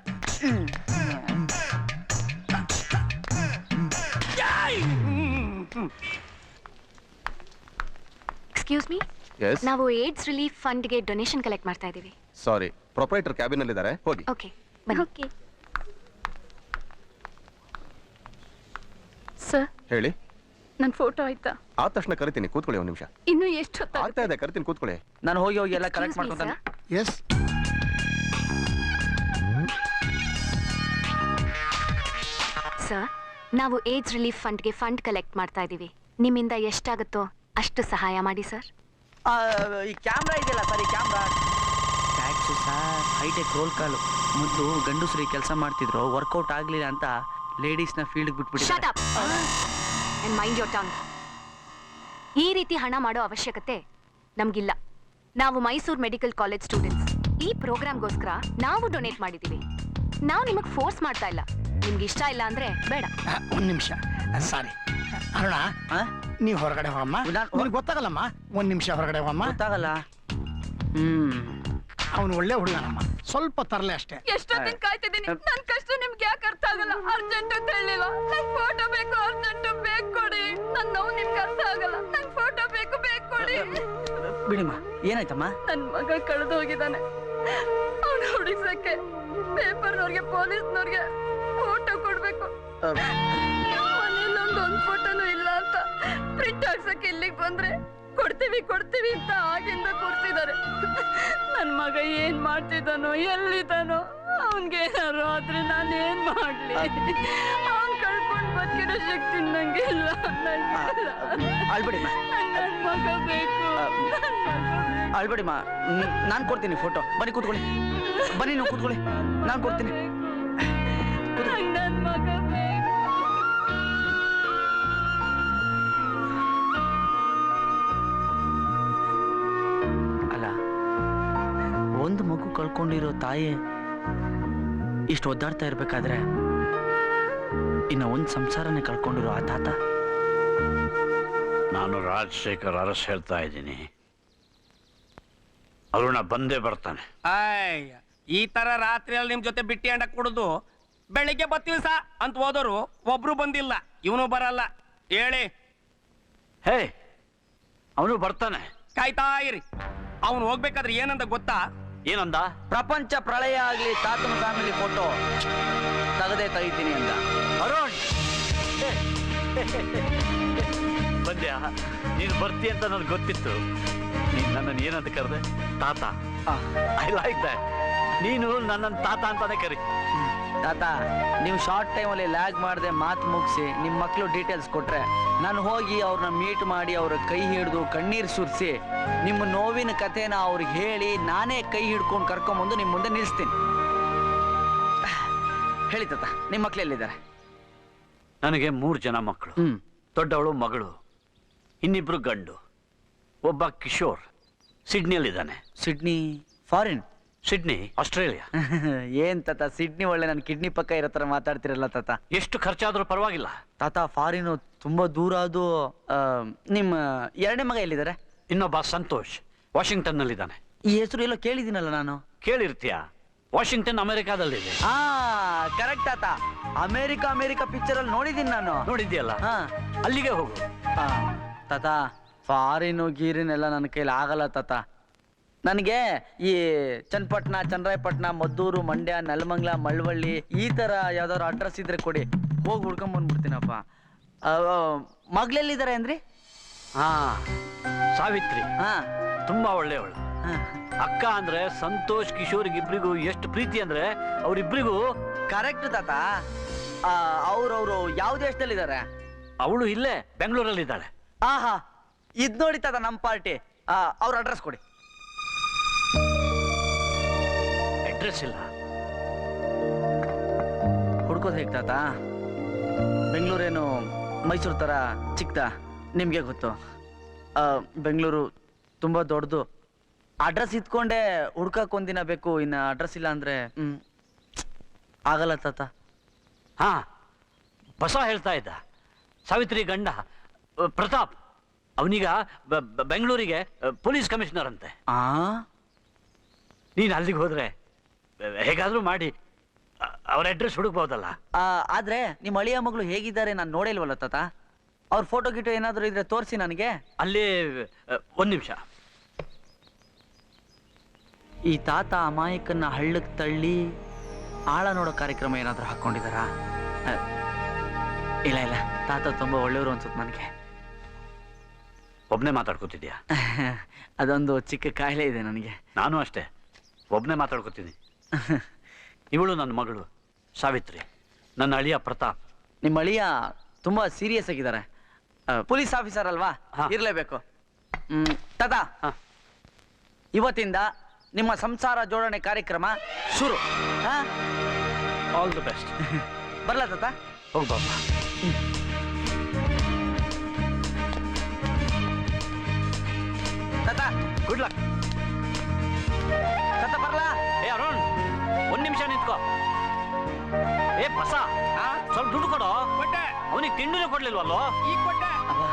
ಎಕ್ಸ್ಕ್ಯೂಸ್ ಮೀ, ಎಸ್ ನಾವು ಏಡ್ಸ್ ರಿಲೀಫ್ ಫಂಡ್ಗೆ ಡೊನೇಷನ್ ಕಲೆಕ್ಟ್ ಮಾಡ್ತಾ ಇದ್ದೀವಿ. ಸಾರಿ, ಪ್ರೊಪರೈಟರ್ ಕ್ಯಾಬಿನ್ ಅಲ್ಲಿ ಇದ್ದಾರೆ, ಹೋಗಿ. ಓಕೆ ಬನ್ನಿ. ಓಕೆ ಸರ್, ಹೇಳಿ. ನನ್ನ ಫೋಟೋ ಆಯ್ತಾ? ಆದ ತಕ್ಷಣ ಕರಿತೀನಿ, ಕೂತ್ಕೊಳ್ಳಿ ಒಂದು ನಿಮಿಷ. ಇನ್ನು ಎಷ್ಟು ಆಗ್ತಾ ಇದೆ, ಕರಿತೀನಿ, ಕೂತ್ಕೊಳ್ಳಿ. ನಾನು ಹೋಗಿ ಹೋಗಿ ಎಲ್ಲ ಕಲೆಕ್ಟ್ Excuse me, ಮಾಡ್ಕೊಂತಾನೆ. ಎಸ್ ಸರ್, ನಾವು ಏಡ್ಸ್ ರಿಲೀಫ್ ಫಂಡ್ಗೆ ಫಂಡ್ ಕಲೆಕ್ಟ್ ಮಾಡ್ತಾ ಇದ್ದೀವಿ. ನಿಮ್ಮಿಂದ ಎಷ್ಟಾಗುತ್ತೋ ಅಷ್ಟು ಸಹಾಯ ಮಾಡಿ ಸರ್. ಈ ಕ್ಯಾಮ್ರಾ ಇದೆಯಲ್ಲ ಸರ್, ಈ camera tax sir, hi-tech roll call. ಮೊದಲು ಗಂಡಸರು ಕೆಲಸ ಮಾಡ್ತಿದ್ರು, ವರ್ಕೌಟ್ ಆಗಲಿಲ್ಲ ಅಂತ ಲೇಡೀಸ್ನ ಫೀಲ್ಡ್ಗೆ ಶಟ್ ಬಿಟ್ಬಿಟ್ಟಿದ್ದಾರೆ. Up and mind your tongue. ಈ ರೀತಿ ಹಣ ಮಾಡೋ ಅವಶ್ಯಕತೆ ನಮ್ಗಿಲ್ಲ. ನಾವು ಮೈಸೂರು ಮೆಡಿಕಲ್ ಕಾಲೇಜ್ ಸ್ಟೂಡೆಂಟ್ಸ್. ಈ ಪ್ರೋಗ್ರಾಮ್ಗೋಸ್ಕರ ನಾವು ಡೊನೇಟ್ ಮಾಡಿದ್ದೀವಿ. ನಾವು ನಿಮಗೆ ಫೋರ್ಸ್ ಮಾಡ್ತಾ ಇಲ್ಲ. ನಿಮ್ಗೆ ಇಷ್ಟ ಇಲ್ಲ ಅಂದ್ರೆ ಬೇಡ. ಒಂದ್ ನಿಮಿಷ, ಸಾರಿ ಅರುಣ, ನೀವ್ ಹೊರಗಡೆ ಹೋಗಮ್ಮ. ನಿನಗೆ ಗೊತ್ತಾಗಲ್ಲಮ್ಮ, ಒಂದ್ ನಿಮಿಷ ಹೊರಗಡೆ ಹೋಗಮ್ಮ. ಗೊತ್ತಾಗಲ್ಲ. ಅವನು ಒಳ್ಳೆ ಹುಡುಗನಮ್ಮ, ಸ್ವಲ್ಪ ತರಲೆ ಅಷ್ಟೇ. ಎಷ್ಟೊತ್ತಿನ ಕಾಯ್ತಿದ್ದೀನಿ. ನನ್ನ ಕಷ್ಟ ನಿಮ್ಗೆ ಯಾಕೆ ಅರ್ಥ ಆಗಲ್ಲ? ಅರ್ಜೆಂಟ್ ಅಂತ ಹೇಳಿಲ್ಲ. ನಂಗೆ ಫೋಟೋ ಬೇಕು, ಅರ್ಜೆಂಟ್ ಬೇಕು, ಕೊಡಿ. ನನ್ನ ನೋವು ನಿಮ್ಗೆ ಅರ್ಥ ಆಗಲ್ಲ. ನಂಗೆ ಫೋಟೋ ಬೇಕು, ಬೇಕು, ಕೊಡಿ. ಬಿಡಿಮ್ಮ, ಏನಾಯ್ತಮ್ಮ? ನನ್ನ ಮಗ ಕಳೆದು ಹೋಗಿದ್ದಾನೆ. ಅವ್ನು ಹುಡುಕ್ಸಕ್ಕೆ ಪೇಪರ್ನವ್ರಿಗೆ, ಪೊಲೀಸ್ನವ್ರಿಗೆ ಫೋಟೋ ಕೊಡ್ಬೇಕು. ಮನೇಲಿ ಒಂದ್ ಫೋಟೋನು ಇಲ್ಲ ಅಂತ ಪ್ರಿಂಟ್ ಹಾಕ್ಸಕ್ಕೆ ಇಲ್ಲಿಗೆ ಬಂದ್ರೆ ಕೊಡ್ತೀವಿ ಕೊಡ್ತೀವಿ ಅಂತ ಆಗಿಂದ ಕೂರ್ಸಿದ್ದಾರೆ. ನನ್ ಮಗ ಏನ್ ಮಾಡ್ತಿದ್ದಾನೋ, ಎಲ್ಲಿದ್ದಾನೋ, ಅವನ್ಗೇನಾರು ಆದ್ರೆ ನಾನು ಏನ್ ಮಾಡ್ಲಿ? ಅವನ್ ಕಳ್ಕೊಂಡ್ ಬದುಕಿರೋ ಶಕ್ತಿ ನಂಗೆ ಇಲ್ಲ. ಅಳ್ಬಿಡಿಮ್ಮ, ನನ್ ಮಗ ಬೇಕು. ಅಳ್ಬಿಡಿಮ್ಮ, ನಾನು ಕೊಡ್ತೀನಿ ಫೋಟೋ. ಬನ್ನಿ ಕೂತ್ಕೊಳ್ಳಿ, ಬನ್ನಿ ನೀವು ಕೂತ್ಕೊಳ್ಳಿ, ನಾನು ಕೊಡ್ತೀನಿ. ನನ್ ಮಗ ಬೇಕು. ಅಲ್ಲ, ಒಂದು ಮಗು ಕಳ್ಕೊಂಡಿರೋ ತಾಯಿ ಇಷ್ಟು ಒದ್ದಾಡ್ತಾ ಇರ್ಬೇಕಾದ್ರೆ ಇನ್ನ ಒಂದು ಸಂಸಾರನೇ ಕಳ್ಕೊಂಡಿರೋ ಆ ತಾತ. ನಾನು ರಾಜಶೇಖರ್ ಅರಸ್ ಹೇಳ್ತಾ ಇದ್ದೀನಿ. ಅರುಣ ಬಂದೇ ಬರ್ತಾನೆ. ಅಯ್ಯ, ಈ ತರ ರಾತ್ರಿಯಲ್ಲಿ ನಿಮ್ ಜೊತೆ ಬಿಟ್ಟಿ ಅಂಡ ಕುಡಿದು ಬೆಳಿಗ್ಗೆ ಬರ್ತೀವಿ ಸಾ ಅಂತ ಹೋದವರು ಒಬ್ರು ಬಂದಿಲ್ಲ. ಇವನು ಬರಲ್ಲ ಹೇಳಿ. ಹೇ, ಅವನು ಬರ್ತಾನೆ, ಕಾಯ್ತಾ ಇರಿ. ಅವನು ಹೋಗ್ಬೇಕಾದ್ರೆ ಏನಂತ ಗೊತ್ತಾ? ಏನಂದ? ಪ್ರಪಂಚ ಪ್ರಳಯ ಆಗ್ಲಿ ತಾತನ ಫ್ಯಾಮಿಲಿ ಫೋಟೋ ತೆಗೆದೇ ತೆಗಿತೀನಿ ಅಂದ. ಅರುಣ್ ಬಂದ್ಯಾ? ನೀನು ಬರ್ತೀಯ ಅಂತ ನನಗೆ ಗೊತ್ತಿತ್ತು. ನೀನು ನನ್ನನ್ನು ಏನಂತ ಕರೆದೆ? ತಾತ. I like that. ನೀನು ನನ್ನನ್ನು ತಾತ ಅಂತಾನೆ ಕರಿ. ತಾತ, ನೀವು ಶಾರ್ಟ್ ಟೈಮಲ್ಲಿ ಲ್ಯಾಗ್ ಮಾಡದೆ ಮಾತು ಮುಗಿಸಿ ನಿಮ್ಮ ಮಕ್ಕಳು ಡೀಟೇಲ್ಸ್ ಕೊಟ್ರೆ ನಾನು ಹೋಗಿ ಅವ್ರನ್ನ ಮೀಟ್ ಮಾಡಿ ಅವ್ರ ಕೈ ಹಿಡಿದು ಕಣ್ಣೀರು ಸುರಿಸಿ ನಿಮ್ಮ ನೋವಿನ ಕಥೆನ ಅವ್ರಿಗೆ ಹೇಳಿ ನಾನೇ ಕೈ ಹಿಡ್ಕೊಂಡು ಕರ್ಕೊಂಬಂದು ನಿಮ್ಮ ಮುಂದೆ ನಿಲ್ಲಿಸ್ತೀನಿ. ಹೇಳಿ ತಾತ, ನಿಮ್ಮ ಮಕ್ಳು ಎಲ್ಲಿದ್ದಾರೆ? ನನಗೆ 3 ಜನ ಮಕ್ಕಳು. ದೊಡ್ಡವಳು ಮಗಳು, ಇನ್ನಿಬ್ರು ಗಂಡು, ಒಬ್ಬ ಕಿಶೋರ್ ಸಿಡ್ನಿಯಲ್ಲಿದ್ದಾನೆ. ಸಿಡ್ನಿ? ಫಾರಿನ್? Sydney, Australia. ಏನ್ ತಾತ, ಸಿಡ್ನಿ ಒಳ್ಳೆ ನನ್ನ ಕಿಡ್ನಿ ಪಕ್ಕ ಇರೋ ಥರ ಮಾತಾಡ್ತಿರಲ್ಲ ತಾತ. ಎಷ್ಟು ಖರ್ಚಾದ್ರೂ ಪರವಾಗಿಲ್ಲ. ತಾತ, ಫಾರಿನು ತುಂಬಾ ದೂರ. ಅದು ನಿಮ್ಮ 2ನೇ ಮಗ ಎಲ್ಲಿದ್ದಾರೆ? ಇನ್ನೊಬ್ಬ ಸಂತೋಷ್ ವಾಷಿಂಗ್ಟನ್ನಲ್ಲಿದ್ದಾನೆ. ಈ ಹೆಸರು ಎಲ್ಲೋ ಕೇಳಿದ್ದೀನಲ್ಲ ನಾನು. ಕೇಳಿರ್ತೀಯ? ವಾಷಿಂಗ್ಟನ್ ಅಮೆರಿಕಾದಲ್ಲಿದೆ. ಕರೆಕ್ಟ್ ತಾತ. ಅಮೆರಿಕಾ ಪಿಕ್ಚರ್ ಅಲ್ಲಿ ನೋಡಿದ್ದೀನಿ ನಾನು. ನೋಡಿದ್ಯಲ್ಲ? ಅಲ್ಲಿಗೆ ಹೋಗು. ತಾತ, ಫಾರಿನು ಗೀರಿನೆಲ್ಲ ನನ್ನ ಕೈಲಿ ಆಗಲ್ಲ ತಾತ. ನನಗೆ ಈ ಚನ್ನಪಟ್ಟಣ, ಚನ್ನರಾಯಪಟ್ಟಣ, ಮದ್ದೂರು, ಮಂಡ್ಯ, ನೆಲಮಂಗಲ, ಮಳವಳ್ಳಿ ಈ ಥರ ಯಾವ್ದಾದ್ರು ಅಡ್ರೆಸ್ ಇದ್ರೆ ಕೊಡಿ, ಹೋಗಿ ಹುಡ್ಕೊಂಬಂದ್ಬಿಡ್ತೀನಪ್ಪ. ಮಗ್ಳೆಲ್ಲಿದ್ದಾರೆ ಅಂದ್ರಿ? ಸಾವಿತ್ರಿ. ತುಂಬಾ ಒಳ್ಳೆಯವಳು. ಅಕ್ಕ ಅಂದ್ರೆ ಸಂತೋಷ್ ಕಿಶೋರ್ಗೆ ಇಬ್ರಿಗೂ ಎಷ್ಟು ಪ್ರೀತಿ ಅಂದ್ರೆ ಅವರಿಬ್ರಿಗೂ. ಕರೆಕ್ಟ್ ತಾತ. ಅವ್ರವ್ರು ಯಾವ ದೇಶದಲ್ಲಿದ್ದಾರೆ? ಅವಳು ಇಲ್ಲೇ ಬೆಂಗಳೂರಲ್ಲಿದ್ದಾಳೆ. ಆಹಾ, ಇದ್ ನೋಡಿ ತಾತ ನಮ್ಮ ಪಾರ್ಟಿ. ಅವ್ರ ಅಡ್ರೆಸ್ ಕೊಡಿ. ಅಡ್ರೆಸ್ ಇಲ್ಲ. ಹುಡ್ಕೋದು ಹೇಗೆ ತಾತ? ಬೆಂಗಳೂರೇನು ಮೈಸೂರು ಥರ ಚಿಕ್ಕದ? ನಿಮಗೆ ಗೊತ್ತು, ಬೆಂಗಳೂರು ತುಂಬ ದೊಡ್ಡದು. ಅಡ್ರೆಸ್ ಇತ್ಕೊಂಡೆ ಹುಡ್ಕಕ್ಕೆ ಒಂದಿನ ಬೇಕು. ಇನ್ನು ಅಡ್ರೆಸ್ ಇಲ್ಲ ಅಂದರೆ ಆಗಲ್ಲ ತಾತ. ಬಸ ಹೇಳ್ತಾ ಇದ್ದ, ಸಾವಿತ್ರಿ ಗಂಡ ಪ್ರತಾಪ್ ಅವನೀಗ ಬೆಂಗಳೂರಿಗೆ ಪೊಲೀಸ್ ಕಮಿಷನರ್ ಅಂತೆ. ನೀನು ಅಲ್ಲಿಗೆ ಹೋದ್ರೆ ಹೇಗಾದ್ರೂ ಮಾಡಿ ಅವ್ರ ಅಡ್ರೆಸ್ ಹುಡುಕ್ಬಹುದಲ್ಲ? ಆದ್ರೆ ನಿಮ್ಮ ಅಳಿಯ ಮಗಳು ಹೇಗಿದ್ದಾರೆ ನಾನು ನೋಡಿಲ್ವಲ್ಲ ತಾತ. ಅವ್ರ ಫೋಟೋ ಗಿಟೋ ಏನಾದರೂ ಇದ್ರೆ ತೋರಿಸಿ ನನಗೆ. ಅಲ್ಲಿ ಒಂದು ನಿಮಿಷ. ಈ ತಾತ ಅಮಾಯಕನ್ನ ಹಳ್ಳಕ್ಕೆ ತಳ್ಳಿ ಆಳ ನೋಡೋ ಕಾರ್ಯಕ್ರಮ ಏನಾದರೂ ಹಾಕ್ಕೊಂಡಿದಾರಾ? ಇಲ್ಲ ಇಲ್ಲ, ತಾತ ತುಂಬ ಒಳ್ಳೆಯವರು ಅನ್ಸುತ್ತೆ ನನಗೆ. ಒಬ್ಬನೇ ಮಾತಾಡ್ಕೊತಿದ್ಯಾ? ಅದೊಂದು ಚಿಕ್ಕ ಕಾಯಿಲೆ ಇದೆ ನನಗೆ. ನಾನು ಅಷ್ಟೇ, ಒಬ್ಬನೇ ಮಾತಾಡ್ಕೊತೀನಿ. ಇವಳು ನನ್ನ ಮಗಳು ಸಾವಿತ್ರಿ, ನನ್ನ ಅಳಿಯ ಪ್ರತಾಪ್. ನಿಮ್ಮ ಅಳಿಯ ತುಂಬಾ ಸೀರಿಯಸ್ ಆಗಿದ್ದಾರೆ. ಪೊಲೀಸ್ ಆಫೀಸರ್ ಅಲ್ವಾ? ಹಾ. ಇರ್ಲೇಬೇಕು. ತಾತ, ಹಾ. ಇವತ್ತಿಂದ ನಿಮ್ಮ ಸಂಸಾರ ಜೋಡಣೆ ಕಾರ್ಯಕ್ರಮ ಶುರು. All the best. ಬರ್ಲಾ ತಾತ? ಹೋಗಿ ಬಾಬಾ. ತಾತ ಗುಡ್ ಲಕ್. ತಾತ ಬರ್ಲಾ? ಏ ಅರುಣ್, ಒಂದು ನಿಮಿಷ ನಿಂತ್ಕೋ. ಏ ಬಸ, ಸ್ವಲ್ಪ ದುಡ್ಡು ಕೊಡೋ. ಕೊಟ್ಟೆ, ಅವನಿಗೆ ತಿಂಡಿನೂ ಕೊಡ್ಲಿಲ್ವಲ್ಲೋ? ಈಗ ಕೊಟ್ಟೆ. ಅಬ್ಬಾ,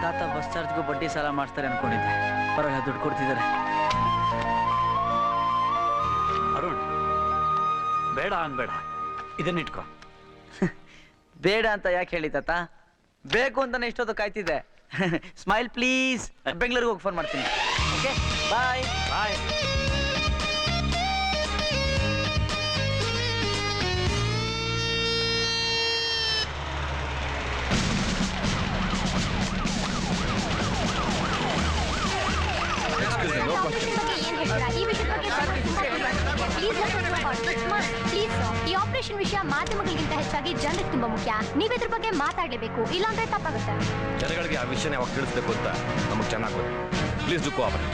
ತಾತ ಬಸ್ ಚಾರ್ಜ್ಗೂ ಬಡ್ಡಿ ಸಾಲ ಮಾಡ್ತಾರೆ ಅನ್ಕೊಂಡಿದ್ದೆ. ಪರವಾಗಿಲ್ಲ, ದುಡ್ಡು ಕೊಡ್ತಿದ್ದಾರೆ. ಅರುಣ್, ಬೇಡ ಅನ್ಬೇಡ, ಇದನ್ನಿಟ್ಕೋ. ಬೇಡ ಅಂತ ಯಾಕೆ ಹೇಳಿ ತಾತ? ಬೇಕು ಅಂತಾನೆ ಇಷ್ಟೊತ್ತು ಕಾಯ್ತಿದ್ದೆ. Smile please. ಬೆಂಗಳೂರಿಗೆ ಹೋಗಿ ಫೋನ್ ಮಾಡ್ತೀನಿ. ಓಕೆ, ಬಾಯ್ ಬಾಯ್. ಈ ಆಪರೇಷನ್ ವಿಷಯ ಮಾಧ್ಯಮಗಳಿಗಿಂತ ಹೆಚ್ಚಾಗಿ ಜನರಿಗೆ ತುಂಬಾ ಮುಖ್ಯ. ನೀವು ಇದ್ರ ಬಗ್ಗೆ ಮಾತಾಡಲೇಬೇಕು, ಇಲ್ಲಾಂದ್ರೆ ತಪ್ಪಾಗುತ್ತೆ. ಜನಗಳಿಗೆ ಆ ವಿಷಯನ ಯಾವಾಗ ತಿಳಿಸ್ಬೇಕು ಅಂತ ನಮಗೆ ಚೆನ್ನಾಗಿ ಗೊತ್ತು. Please do cooperate.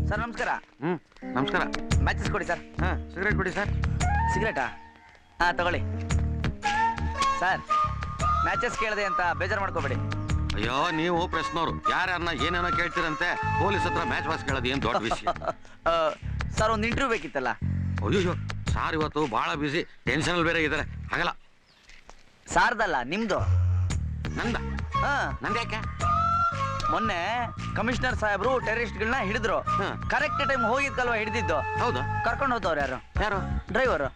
ಸರ್ ನಮಸ್ಕಾರ. ನಮಸ್ಕಾರ. ಮ್ಯಾಚಸ್ ಕೊಡಿ ಸರ್. ಸಿಗರೇಟ್ ಕೊಡಿ ಸರ್. ಸಿಗರೇಟಾ? ಹಾಂ ತಗೊಳ್ಳಿ ಸರ್. ಮ್ಯಾಚಸ್ ಕೇಳಿದೆ ಅಂತ ಬೇಜಾರು ಮಾಡ್ಕೋಬೇಡಿ. ಅಯ್ಯೋ, ನೀವು ಪ್ರಶ್ನೋರು ಯಾರನ್ನ ಏನೇನೋ ಕೇಳ್ತೀರಂತೆ. ಪೊಲೀಸ್ ಹತ್ರ ಮ್ಯಾಚ್ ಬಾಸ್ ಕೇಳೋದು ಏನು ದೊಡ್ಡ ವಿಷಯ. ಸರ್ ಒಂದು ಇಂಟರ್ವ್ಯೂ ಬೇಕಿತ್ತಲ್ಲ. ಅಯ್ಯೋ ಸಾರ್, ಇವತ್ತು ಬಹಳ ಬಿಸಿ, ಟೆನ್ಷನ್ ಬೇರೆ ಇದ್ದಾರೆ, ಆಗಲ್ಲ. ಸಾರ್ದಲ್ಲ, ನಿಮ್ದು. ನಂದ ಹಾಂ, ನಂದ್ಯಾಕೆ? ಮೊನ್ನೆ ಕಮಿಷನರ್ ಸಾಹೇಬ್ರು ಟೆರರಿಸ್ಟ್ಗಳನ್ನ ಹಿಡಿದ್ರು. ಕರೆಕ್ಟ್ ಟೈಮ್ ಹೋಗಿದ್ಕಲ್ವಾ ಹಿಡಿದಿದ್ದು? ಹೌದು. ಕರ್ಕೊಂಡು ಹೋಗ್ತವ್ರು ಯಾರು? ಯಾರು? ಡ್ರೈವರು.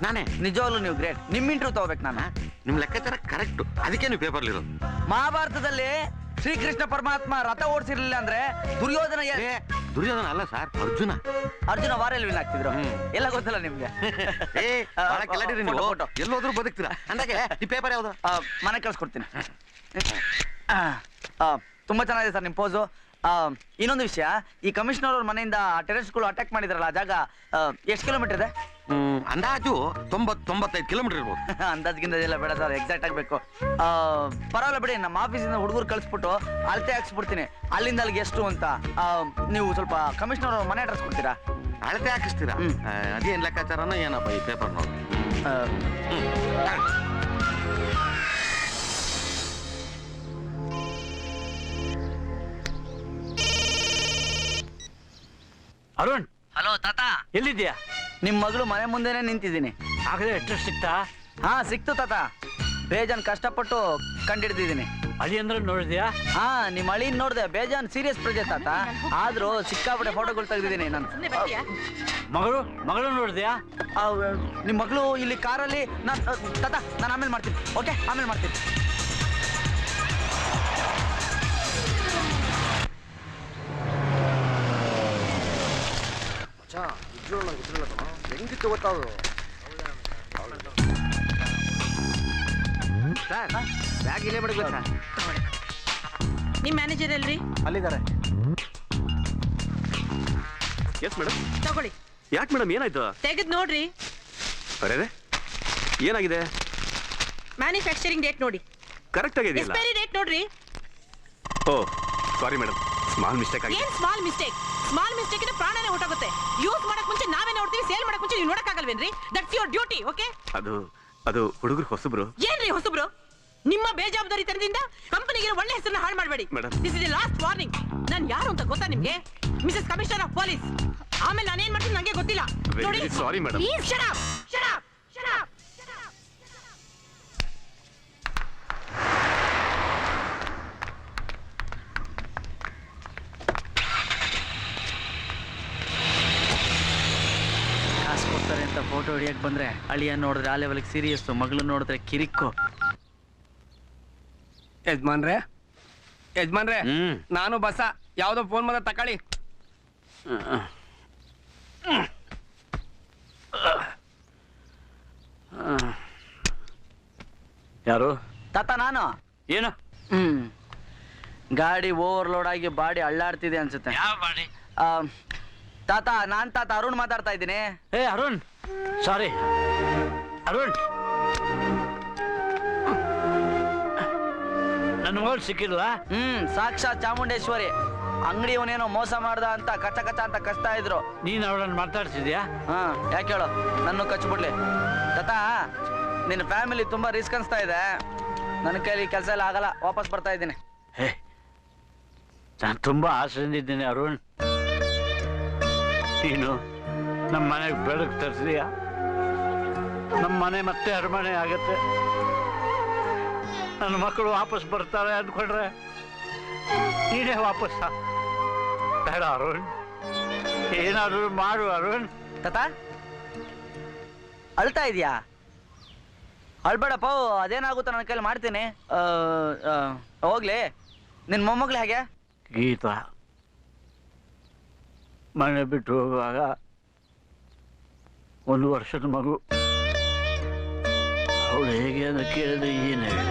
ನಾನೇ. ನಿಜವಾಗ್ಲೂ ನೀವು ಗ್ರೇಟ್. ನಿಮ್ಮ ಇಂಟರ್ವ್ಯೂ ತಗೋಬೇಕು ನಾನು. ನಿಮ್ ಲೆಕ್ಕಾಚಾರ ಕರೆಕ್ಟ್, ಅದಕ್ಕೆ ನೀವು ಪೇಪರ್ಲಿರೋದು. ಮಹಾಭಾರತದಲ್ಲಿ ಶ್ರೀಕೃಷ್ಣ ಪರಮಾತ್ಮ ರಥ ಓಡಿಸಿರ್ಲಿಲ್ಲ ಅಂದ್ರೆ ದುರ್ಯೋಧನ ದುರ್ಯೋಧನ ಅಲ್ಲ ಸರ್, ಅರ್ಜುನ. ಅರ್ಜುನ ವಾರಲ್ಲಿ ವಿನ್ ಆಗ್ತಿದ್ರು. ಎಲ್ಲ ಗೊತ್ತಲ್ಲ ನಿಮ್ಗೆ. ಎಲ್ಲೋದ್ರೂ ಬದುಕ್ತೀರಾ ಅಂದಾಗೆ. ಈ ಪೇಪರ್ ಯಾವ್ದು? ಮನೆ ಕಳ್ಸ್ಕೊಡ್ತೀನಿ. ತುಂಬಾ ಚೆನ್ನಾಗಿದೆ ಸರ್ ನಿಮ್ ಪೋಸು. ಇನ್ನೊಂದು ವಿಷಯ, ಈ ಕಮಿಷನರ್ ಅವ್ರ ಮನೆಯಿಂದ ಟೆರರಿಸ್ಟ್ಗಳು ಅಟ್ಯಾಕ್ ಮಾಡಿದ್ರಲ್ಲ, ಆ ಜಾಗ ಎಷ್ಟು ಕಿಲೋಮೀಟರ್ ಇದೆ? ಅಂದಾಜು 90-95 ಕಿಲೋಮೀಟರ್ ಇರ್ಬೋದು. ಅಂದಾಜ್ಗಿಂದ ಎಲ್ಲ ಬೇಡ ಸರ್, ಎಕ್ಸಾಕ್ಟ್ ಆಗಬೇಕು. ಪರವಾಗಿಲ್ಲ ಬಿಡಿ, ನಮ್ಮ ಆಫೀಸಿಂದ ಹುಡುಗರು ಕಳಿಸ್ಬಿಟ್ಟು ಅಳತೆ ಹಾಕ್ಸ್ಬಿಡ್ತೀನಿ, ಅಲ್ಲಿಂದ ಅಲ್ಲಿಗೆ ಎಷ್ಟು ಅಂತ. ನೀವು ಸ್ವಲ್ಪ ಕಮಿಷನರ್ ಅವ್ರ ಮನೆ ಅಡ್ರೆಸ್ ಕೊಡ್ತೀರಾ? ಅಳತೆ ಹಾಕಿಸ್ತೀರಾ? ಅದೇನ್ ಲೆಕ್ಕಾಚಾರನೋ ಏನಪ್ಪ ಈ ಪೇಪರ್ ನೋಡಿ. ಅರುಣ್, ಹಲೋ ತಾತ, ಎಲ್ಲಿದ್ಯಾ? ನಿಮ್ ಮಗಳು ಮನೆ ಮುಂದೆನೆ ನಿಂತಿದ್ದೀನಿ. ಆಗಲೇ ಅಡ್ರೆಸ್ ಸಿಕ್ತಾ? ಹಾ ಸಿಕ್ತು ತಾತ. ಬೇಜಾನ್ ಕಷ್ಟಪಟ್ಟು ಕಂಡಿಡ್ದಿದ್ದೀನಿ. ಅಳಿ ಅಂದ್ರೆ ನೋಡಿದ್ಯಾ? ಹಾ, ನಿಮ್ ಅಳಿನ್ ನೋಡ್ದೆ. ಬೇಜಾನ್ ಸೀರಿಯಸ್ ಪ್ರಾಜೆಕ್ಟ್ ತಾತ. ಆದ್ರೂ ಸಿಕ್ಕಾಪಟ್ಟೆ ಫೋಟೋಗಳು ತೆಗ್ದಿದ್ದೀನಿ ನಾನು. ಮಗಳು ನೋಡಿದ್ಯಾ? ನಿಮ್ ಮಗಳು ಇಲ್ಲಿ ಕಾರಲ್ಲಿ. ತಾತ, ನಾನು ಆಮೇಲೆ ಮಾಡ್ತೀನಿ. ಓಕೆ, ಆಮೇಲೆ ಮಾಡ್ತೀನಿ. ಹೆಂಗಿತ್ತು ಗೊತ್ತಾದ್ರು ಸರ್, ಬ್ಯಾಗ್ ಇಲ್ಲೇ ಬಿಡ್ಬೇಕು ಸರ್. ನಿಮ್ ಮ್ಯಾನೇಜರ್ ಎಲ್ರಿ? ಅಲ್ಲಿದ್ದಾರೆ. Yes madam. ತಗೊಳ್ಳಿ. ಯಾಕೆ ಮೇಡಮ್, ಏನಾಯ್ತು? ತೆಗೆದ್ ನೋಡ್ರಿ. ಅರೆ, ಏನಾಗಿದೆ? ಮ್ಯಾನುಫ್ಯಾಕ್ಚರಿಂಗ್ ಡೇಟ್ ನೋಡಿ. ಕರೆಕ್ಟ್ ಆಗಿದೆಯಲ್ಲ? ಎಕ್ಸ್ಪೈರಿ ಡೇಟ್ ನೋಡ್ರಿ. Oh sorry madam, small mistake ಆಗಿದೆ. ಏನ್ ಸ್ಮಾಲ್ ಮಿಸ್ಟೇಕ್? ಸ್ಮಾಲ್ ಮಿಸ್ಟೇಕ್ ಇಂದ ಪ್ರಾಣನೇ ಹೊರಟೋಗುತ್ತೆ. ಯೂಸ್ ಮಾಡಕ್ ಮುಂಚೆ ನಾವೇ ನೋಡ್ತೀವಿ, ಸೇಲ್ ಮಾಡಕ್ ಮುಂಚೆ ನೀವು ನೋಡಕ್ಕಾಗಲ್ವೇನ್ರಿ? That's your duty. ಓಕೆ? ಅದು ಹುಡುಗರು ಹೊಸಬ್ರು. ಏನ್ರಿ ಹೊಸಬ್ರು? ನಿಮ್ಮ ಬೇಜವಾಬ್ದಾರಿತನದಿಂದ ಕಂಪನಿಗೆ ಒಳ್ಳೆ ಹೆಸರನ್ನ ಹಾಳು ಮಾಡಬೇಡಿ. This is the last warning. ನಾನು ಯಾರು ಅಂತ ಗೊತ್ತಾ ನಿಮ್ಗೆ? Mrs commissioner of police. ಆಮೇಲೆ ನಾನೇನ್ ಮಾಡ್ತೀನಿ ನಂಗೆ ಗೊತ್ತಿಲ್ಲ. ನೋಡಿ, sorry madam. Please shut up, shut up, shut up. ಅಂತ ಫೋಟೋ ಹಿಡಿಯಕ್ ಬಂದ್ರೆ ಅಳಿಯ ನೋಡಿದ್ರೆ ಆ ಲೆವೆಲ್ಗೆ ಸೀರಿಯಸ್, ಮಗಳು ನೋಡಿದ್ರೆ ಕಿರಿಕ್ಕು. ಯಜಮಾನ್ರೆ ಯಜಮಾನ್ರೆ, ನಾನು ಬಸ ಯಾವ್ದೋ ಫೋನ್ ಮಾಡ ತಕೊಳ್ಳಿ. ಯಾರು? ತಾತ ನಾನು. ಏನು? ಗಾಡಿ ಓವರ್ಲೋಡ್ ಆಗಿ ಬಾಡಿ ಅಳ್ಳಾಡ್ತಿದೆ ಅನ್ಸುತ್ತೆ. ಯಾವ ಬಾಡಿ? ತಾತ ನಾನ್ ತಾತ ಅರುಣ್ ಮಾತಾಡ್ತಾ ಇದ್ದೀನಿ. ಏ ಅರುಣ್, ಸಾರಿ ಅರುಣ್, ನನ್ನ ಮಗಳು ಸಿಕ್ಕಿಲ್ಲ. ಸಾಕ್ಷಾತ್ ಚಾಮುಂಡೇಶ್ವರಿ. ಅಂಗಡಿ ಅವನೇನೋ ಮೋಸ ಮಾಡ್ದ ಅಂತ ಕಚ್ಚ ಕಚ್ಚ ಅಂತ ಕಚ್ತಾ ಇದ್ರು. ನೀನ್ ಅವಳನ್ನು ಮಾತಾಡ್ತಿದ್ಯಾ? ಯಾಕೆ ಹೇಳು, ನನ್ನ ಕಚ್ಬಿಡ್ಲಿ. ತಾತ ನಿನ್ನ ಫ್ಯಾಮಿಲಿ ತುಂಬಾ ರಿಸ್ಕ್ ಅನ್ಸ್ತಾ ಇದೆ. ನನ್ನ ಕೈಲಿ ಕೆಲಸ ಎಲ್ಲ ಆಗಲ್ಲ, ವಾಪಸ್ ಬರ್ತಾ ಇದ್ದೀನಿ. ಹೇ, ನಾನು ತುಂಬಾ ಆಸೆಯಿಂದಿದ್ದೀನಿ ಅರುಣ್. ನೀನು ನಮ್ಮ ಮನೆಗೆ ಬೆಳಕು ತರಿಸಿದೀಯ. ನಮ್ಮ ಮನೆ ಮತ್ತೆ ಅರಮನೆ ಆಗತ್ತೆ. ನನ್ನ ಮಕ್ಕಳು ವಾಪಸ್ ಬರ್ತಾರೆ ಅಂದ್ಕೊಂಡ್ರೆ ನೀನೇ ವಾಪಸ್ ಬೇಡ ಅರುಣ್, ಏನಾದ್ರು ಮಾಡು ಅರುಣ್. ತಾತ ಅಳ್ತಾ ಇದೀಯಾ? ಅಳ್ಬೇಡಪ್ಪ, ಅದೇನಾಗುತ್ತೋ ನನ್ನ ಕೈಲಿ ಮಾಡ್ತೀನಿ. ಹೋಗ್ಲಿ, ನಿನ್ನ ಮೊಮ್ಮಗಳು ಹೇಗೆ? ಗೀತಾ ಮನೆ ಬಿಟ್ಟು ಹೋಗುವಾಗ 1 ವರ್ಷದ ಮಗು. ಅವಳು ಹೇಗೆ ಅಂತ ಕೇಳಿದ್ರೆ ಏನು ಹೇಳಿ?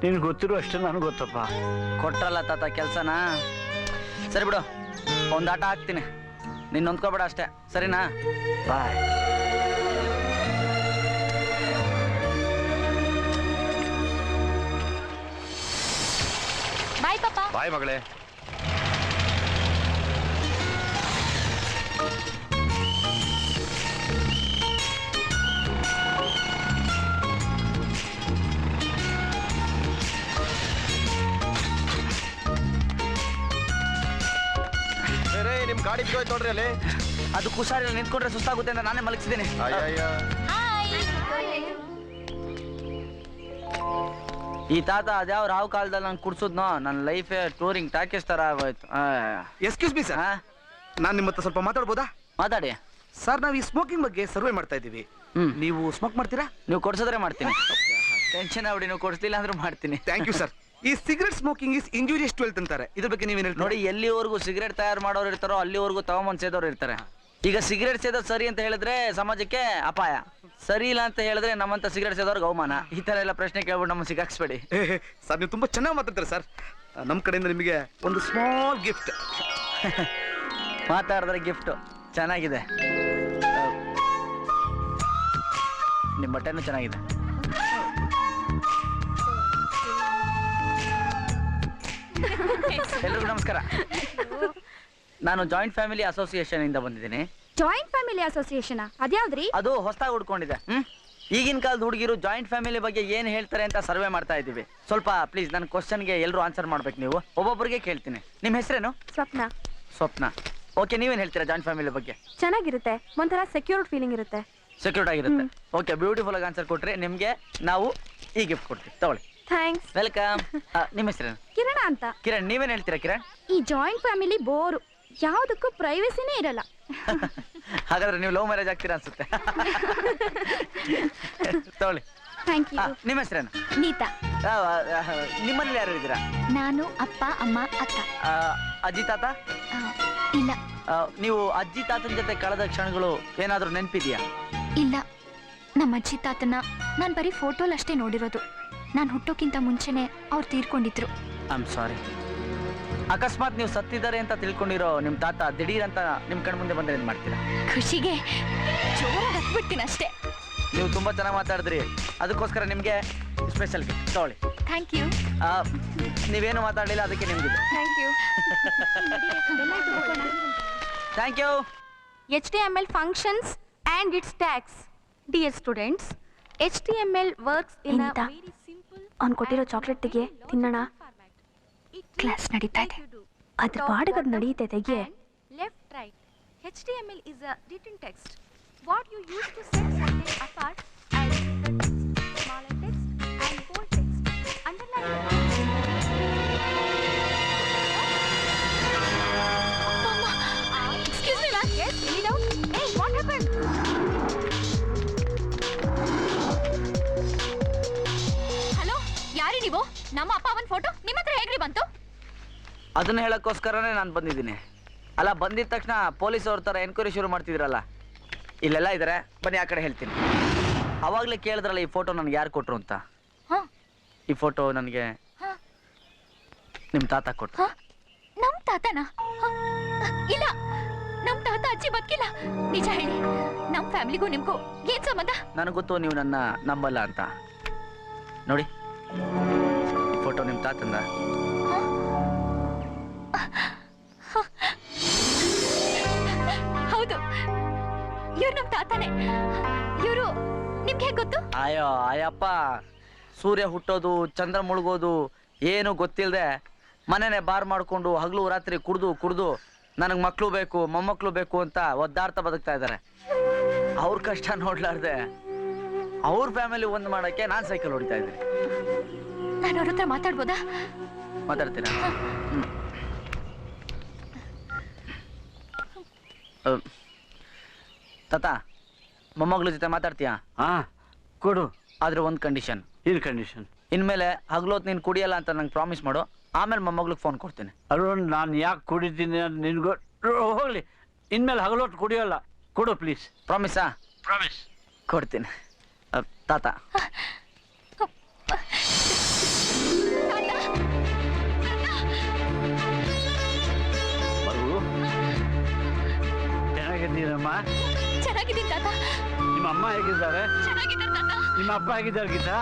ನಿನ್ಗೆ ಗೊತ್ತಿರೋ ಅಷ್ಟೇ ನನಗೆ ಗೊತ್ತಪ್ಪ. ಕೊಟ್ರಲ್ಲ ತಾತ ಕೆಲ್ಸನ. ಸರಿ ಬಿಡು, ಒಂದು ಆಟ ಹಾಕ್ತೀನಿ, ನಿನ್ನ ಹೊಂದ್ಕೋಬೇಡ ಅಷ್ಟೇ, ಸರಿನಾ? ಬಾಯ್. ಬಾಯ್ ಪಾಪ. ಬಾಯ್ ಮಗಳೇ. ನಿಮ್ ಗಾಡಿ ಬಿದ್ದೋಯ್ತು ನೋಡ್ರಿ ಅಲ್ಲಿ. ಅದು ಕುಸಾರಿ ನಿಂತ್ಕೊಂಡ್ರೆ ಸುಸ್ತಾಗುತ್ತೆ ಅಂತ ನಾನೇ ಮಲಗಿಸಿದ್ದೀನಿ. ಈ ತಾತ ಅದ್ಯಾವ ರಾವ್ ಕಾಲದಲ್ಲಿ ನಾನು ಕುಡ್ಸುದ್ನೋ, ನನ್ನ ಲೈಫೇ ಟೂರಿಂಗ್ ಟಾಕೀಸ್ ತರ ಆಗೋಯ್ತು. ಎಕ್ಸ್ಕ್ಯೂಸ್ ಮಿ ಸರ್, ನಾನು ನಿಮ್ಮ ಹತ್ರ ಸ್ವಲ್ಪ ಮಾತಾಡ್ಬೋದಾ? ಮಾತಾಡಿ ಸರ್. ನಾವು ಈ ಸ್ಮೋಕಿಂಗ್ ಬಗ್ಗೆ ಸರ್ವೆ ಮಾಡ್ತಾ ಇದ್ದೀವಿ. ನೀವು ಸ್ಮೋಕ್ ಮಾಡ್ತೀರಾ? ನೀವು ಕೊಡ್ಸಿದ್ರೆ ಮಾಡ್ತೀನಿ. ಟೆನ್ಷನ್ ಆಗ್ಬಿಡಿ, ನೀವು ಕೊಡಿಸ್ಲಿಲ್ಲ ಅಂದ್ರೂ ಮಾಡ್ತೀನಿ. Thank you sir. ಈ cigarette smoking is injurious to health ಅಂತಾರೆ, ಇದ್ರ ಬಗ್ಗೆ ನೀವೇನು ಹೇಳಿ? ನೋಡಿ, ಎಲ್ಲಿವರೆಗೂ ಸಿಗರೇಟ್ ತಯಾರು ಮಾಡೋರು ಇರ್ತಾರೋ ಅಲ್ಲಿವರೆಗೂ ತಗೊಂಬಂದ್ ಸೇದೋರು ಇರ್ತಾರೆ. ಈಗ ಸಿಗರೇಟ್ ಸೇದೋದು ಸರಿ ಅಂತ ಹೇಳಿದ್ರೆ ಸಮಾಜಕ್ಕೆ ಅಪಾಯ, ಸರಿ ಇಲ್ಲ ಅಂತ ಹೇಳಿದ್ರೆ ನಮ್ಮಂತ ಸಿಗರೇಟ್ ಸೇದೋರ್ಗೆ ಅವಮಾನ. ಈ ತರ ಎಲ್ಲ ಪ್ರಶ್ನೆ ಕೇಳ್ಬಿಟ್ಟು ನಮ್ಮ ಸಿಗಾಕ್ಸ್ಬೇಡಿ. ಸರ್, ನೀವು ತುಂಬಾ ಚೆನ್ನಾಗಿ ಮಾತಾಡ್ತಾರೆ ಸರ್. ನಮ್ಮ ಕಡೆಯಿಂದ ನಿಮಗೆ ಒಂದು ಸ್ಮಾಲ್ ಗಿಫ್ಟ್. ಮಾತಾಡಿದ್ರೆ ಗಿಫ್ಟ್ ಚೆನ್ನಾಗಿದೆ. ನಿಮ್ಮ ಬಟ್ಟೆನೂ ಚೆನ್ನಾಗಿದೆ. ಎಲ್ರಿಗೂ ನಮಸ್ಕಾರ. ನಾನು ಜಾಯಿಂಟ್ ಫ್ಯಾಮಿಲಿ ಅಸೋಸಿಯೇಷನ್ ಇಂದ ಬಂದಿದ್ದೀನಿ. ಜಾಯಿಂಟ್ ಫ್ಯಾಮಿಲಿ ಅಸೋಸಿಯೇಷನ್ ಅದ್ಯಾವ್ದ್ರಿ? ಅದು ಹೊಸದಾಗಿ ಹುಡ್ಕೊಂಡಿದೆ. ಈಗಿನ ಕಾಲದ ಹುಡುಗಿರು ಜಾಯಿಂಟ್ ಫ್ಯಾಮಿಲಿ ಬಗ್ಗೆ ಏನ್ ಹೇಳ್ತಾರೆ ಅಂತ ಸರ್ವೆ ಮಾಡ್ತಾ ಇದ್ದೀವಿ. ಸ್ವಲ್ಪ ಪ್ಲೀಸ್ ನನ್ನ ಕ್ವಶನ್ಗೆ ಎಲ್ಲರೂ ಆನ್ಸರ್ ಮಾಡ್ಬೇಕು. ನೀವು ಒಬ್ಬೊಬ್ಬರಿಗೆ ಕೇಳ್ತೀನಿ. ನಿಮ್ಮ ಹೆಸರೇನು? ಸ್ವಪ್ನ. ಸ್ವಪ್ನ. ಓಕೆ, ನೀವೇನ್ ಹೇಳ್ತೀರಾ ಜಾಯಿಂಟ್ ಫ್ಯಾಮಿಲಿ ಬಗ್ಗೆ? ಚೆನ್ನಾಗಿರುತ್ತೆ, ಒಂಥರ ಸೆಕ್ಯೂರ್ಡ್ ಫೀಲಿಂಗ್ ಇರುತ್ತೆ. ಸೆಕ್ಯೂರ್ಡ್ ಆಗಿರುತ್ತೆ. ಓಕೆ, ಬ್ಯೂಟಿಫುಲ್ ಆಗಿ ಆನ್ಸರ್ ಕೊಟ್ರಿ. ನಿಮ್ಗೆ ನಾವು ಈ ಗಿಫ್ಟ್ ಕೊಡ್ತೀವಿ, ತಗೊಳ್ಳಿ. ಥ್ಯಾಂಕ್ಸ್. ವೆಲ್ಕಮ್. ನಿಮ್ಮ ಹೆಸರೇನು? ಕಿರಣ ಅಂತ. ಕಿರಣ್, ನೀವೇನ್ ಹೇಳ್ತೀರಾ ಕಿರಣ್? ಈ ಜಾಯಿಂಟ್ ಫ್ಯಾಮಿಲಿ ಬೋರು, ಯಾವುದಕ್ಕೂ ಪ್ರೈವಸಿನೇ ಇರಲ್ಲ. ಹಾಗಾದ್ರೆ ನೀವು ಲವ್ ಮ್ಯಾರೇಜ್ ಆಗ್ತೀರಾ ಅನ್ಸುತ್ತೆ. ತಗೊಳ್ಳಿ. Thank you. ನಿಮ್ಮ ಹೆಸರೇನು? ನೀತಾ. ನಿಮ್ಮಲ್ಲಿ ಯಾರು ಇದ್ದೀರಾ? ನಾನು, ಅಪ್ಪ, ಅಮ್ಮ, ಅಕ್ಕ. ಅಜ್ಜಿ ತಾತ? ಇಲ್ಲ. ನೀವು ಅಜ್ಜಿ ತಾತನ ಜೊತೆ ಕಳೆದ ಕ್ಷಣಗಳು ಏನಾದ್ರೂ ನೆನಪಿದ್ಯಾ? ಇಲ್ಲ, ನಮ್ಮ ಅಜ್ಜಿ ತಾತನ ನಾನು ಬರೀ ಫೋಟೋಲ್ ಅಷ್ಟೇ ನೋಡಿರೋದು. ನಾನು ಹುಟ್ಟೋಕ್ಕಿಂತ ಮುಂಚೆನೆ ಅವ್ರು ತೀರ್ಕೊಂಡಿದ್ರು. I am sorry. ಅಕಸ್ಮಾತ್ ನೀವು ಸತ್ತಿದ್ದಾರೆ ಅಂತ ತಿಳ್ಕೊಂಡಿರೋ ನಿಮ್ಮ ತಾತ ದಿಢೀರ್ ಅಂತ ನಿಮ್ಮ ಕಣ್ ಮುಂದೆ ಬಂದ್ರೆ ಏನ್ ಮಾಡ್ತೀರಾ? ಖುಷಿಗೆ ಜೋರಾಗಿ ಹತ್ಬಿಡ್ತೀನಿ ಅಷ್ಟೇ. ನೀವು ತುಂಬಾ ಚೆನ್ನಾಗಿ ಮಾತಾಡಿದ್ರಿ, ಅದಕ್ಕೋಸ್ಕರ ನಿಮ್ಗೆ ಸ್ಪೆಷಲ್ ಗಿಫ್ಟ್ ತಗೊಳ್ಳಿ. Thank you. ನೀವೇನು ಮಾತಾಡಲಿಲ್ಲ, ಅದಕ್ಕೆ ನಿಮ್ಗಿದೆ. Thank you. Thank you. HTML functions and its tags. Dear students, HTML works in a very simple. ಅವ್ನು ಕೊಟ್ಟಿರೋ ಚಾಕ್ಲೇಟ್ಗೆ ತಿನ್ನೋಣ. ಕ್ಲಾಸ್ ನಡೀತಾ ಇದೆ, ಅದ್ರ ಪಾಡಿಗೆ ನಡೆಯುತ್ತೆ. ತೆಗೆ. Left, right. HTML is a written text. What you use to set something apart as the text, smaller text and bold text. Underline the text. Excuse me, ma'am. Yes, read out. Hey, what happened? ಅದನ್ನ ಹೇಳಕ್ಕೋಸ್ಕರನೇ ನಾನು ಬಂದಿದ್ದೀನಿ. ಅಲ್ಲ, ಬಂದಿದ ತಕ್ಷಣ police ಅವ್ರ ಥರ enquiry ಶುರು ಮಾಡ್ತಿದ್ರಲ್ಲ, ಇಲ್ಲೆಲ್ಲ ಇದ್ದಾರೆ, ಬನ್ನಿ ಆ ಕಡೆ ಹೇಳ್ತೀನಿ. ಅವಾಗಲೇ ಕೇಳಿದ್ರಲ್ಲ ಈ ಫೋಟೋ ನನಗೆ ಯಾರು ಕೊಟ್ರು ಅಂತ. ಈ ಫೋಟೋ ನನಗೆ ನಿಮ್ಮ ತಾತ ಕೊಟ್ರು. ನಮ್ ತಾತನ? ಇಲ್ಲ, ನಮ್ ತಾತ ಅಜ್ಜಿ ಬದುಕಿಲ್ಲ. ನಿಜ ಹೇಳಿ, ನಮ್ ಫ್ಯಾಮಿಲಿಗೂ ನಿಮ್ಗೂ ಏನ್ ಸಂಬಂಧ? ನನಗೆ ಗೊತ್ತು ನೀವು ನನ್ನ ನಂಬಲ್ಲ ಅಂತ. ನೋಡಿ, ಈ ಫೋಟೋ ನಿಮ್ಮ ತಾತಂದ. ಹೌದು, ಇವ್ರು ನಮ್ ತಾತನೇ. ಇವರು ನಿಮ್ಗೆ ಹೇಗೆ ಗೊತ್ತು? ಅಯ್ಯೋ ಅಯ್ಯಪ್ಪ, ಸೂರ್ಯ ಹುಟ್ಟೋದು ಚಂದ್ರ ಮುಳುಗೋದು ಏನು ಗೊತ್ತಿಲ್ಲದೆ ಮನೆನೇ ಬಾರ್ ಮಾಡ್ಕೊಂಡು ಹಗಲು ರಾತ್ರಿ ಕುಡ್ದು ನನಗೆ ಮಕ್ಕಳು ಬೇಕು ಮೊಮ್ಮಕ್ಕಳು ಬೇಕು ಅಂತ ಒದ್ದಾಡ್ತಾ ಬದುಕ್ತಾ ಇದ್ದಾರೆ. ಅವ್ರ ಕಷ್ಟ ನೋಡ್ಲಾರ್ದೆ ಅವ್ರ ಫ್ಯಾಮಿಲಿ ಒಂದು ಮಾಡಕ್ಕೆ ನಾನು ಸೈಕಲ್ ಹೊಡಿತಾ ಇದ್ದೀನಿ. ನಾನು ಅವ್ರ ಹತ್ರ ಮಾತಾಡ್ಬೋದಾ? ಮಾತಾಡ್ತೀರಾ? ತಾತ, ಮೊಮ್ಮಗಳ ಜೊತೆ ಮಾತಾಡ್ತೀಯಾ? ಕೊಡು. ಆದ್ರೆ ಒಂದು ಕಂಡೀಷನ್. ಏನು ಕಂಡೀಷನ್? ಇನ್ಮೇಲೆ ಹಗಲೊತ್ತು ನೀನು ಕುಡಿಯಲ್ಲ ಅಂತ ನಂಗೆ ಪ್ರಾಮಿಸ್ ಮಾಡು. ಆಮೇಲೆ ಮೊಮ್ಮಗಳಿಗೆ ಫೋನ್ ಕೊಡ್ತೀನಿ. ಅರುಣ್, ನಾನು ಯಾಕೆ ಕುಡಿತೀನಿ ಅಂತ ನಿನ್ಗೋ ಹೋಗ್ಲಿ. ಇನ್ಮೇಲೆ ಹಗಲೊಟ್ಟು ಕುಡಿಯೋಲ್ಲ. ಕೊಡು ಪ್ಲೀಸ್. ಪ್ರಾಮಿಸಾ? ಪ್ರಾಮಿಸ್. ಕೊಡ್ತೀನಿ. ತಾತ, ಚೆನ್ನಾಗಿದ್ದೀರಮ್ಮ? ಚೆನ್ನಾಗಿದ್ದೀನಿ ತಾತ. ನಿಮ್ಮ ಅಮ್ಮ ಹೇಗಿದ್ದಾರೆ? ಚೆನ್ನಾಗಿದ್ದಾರೆ ತಾತ. ನಿಮ್ಮ ಅಪ್ಪ ಹೇಗಿದ್ದಾರೆ ಗೀತಾ?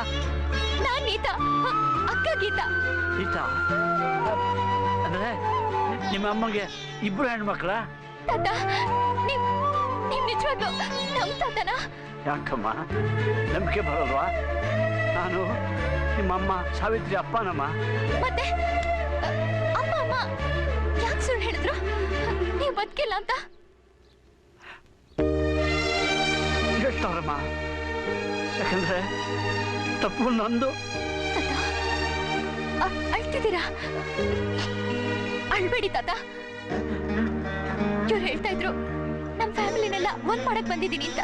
ನಾನ್ ಗೀತಾ, ಅಕ್ಕ ಗೀತಾ. ಗೀತಾ ಅಂದ್ರೆ ನಿಮ್ಮ ಅಮ್ಮಗೆ ಇಬ್ರು ಹೆಣ್ಮಕ್ಳ? ತಾತ, ನೀವ್ ನಿಜವಾಗ್ಲೂ ನಮ್ ತಾತನ? ಯಾಕಮ್ಮ ನಂಬಿಕೆ ಬರೋಲ್ವಾ? ನಾನು ನಿಮ್ಮಮ್ಮ ಸಾವಿತ್ರಿ ಅಪ್ಪನಮ್ಮ. ಮತ್ತೆ ಅಮ್ಮ ಯಾಕೆ ಸುಳ್ಳು ಹೇಳಿದ್ರು? ನೀವು ಬದುಕಿಲ್ಲ ಅಂತ? ಹೇಳ್ತಾರಮ್ಮ, ಯಾಕಂದ್ರೆ ತಪ್ಪು ನಂದು. ಅಳ್ತಿದ್ದೀರಾ? ಅಳ್ಬೇಡಿ ತಾತ. ಇವ್ರು ಹೇಳ್ತಾ ಇದ್ರು ನಮ್ ಫ್ಯಾಮಿಲಿನೆಲ್ಲ ಒಂದ್ ಮಾಡಕ್ ಬಂದಿದ್ದೀನಿ ಅಂತ.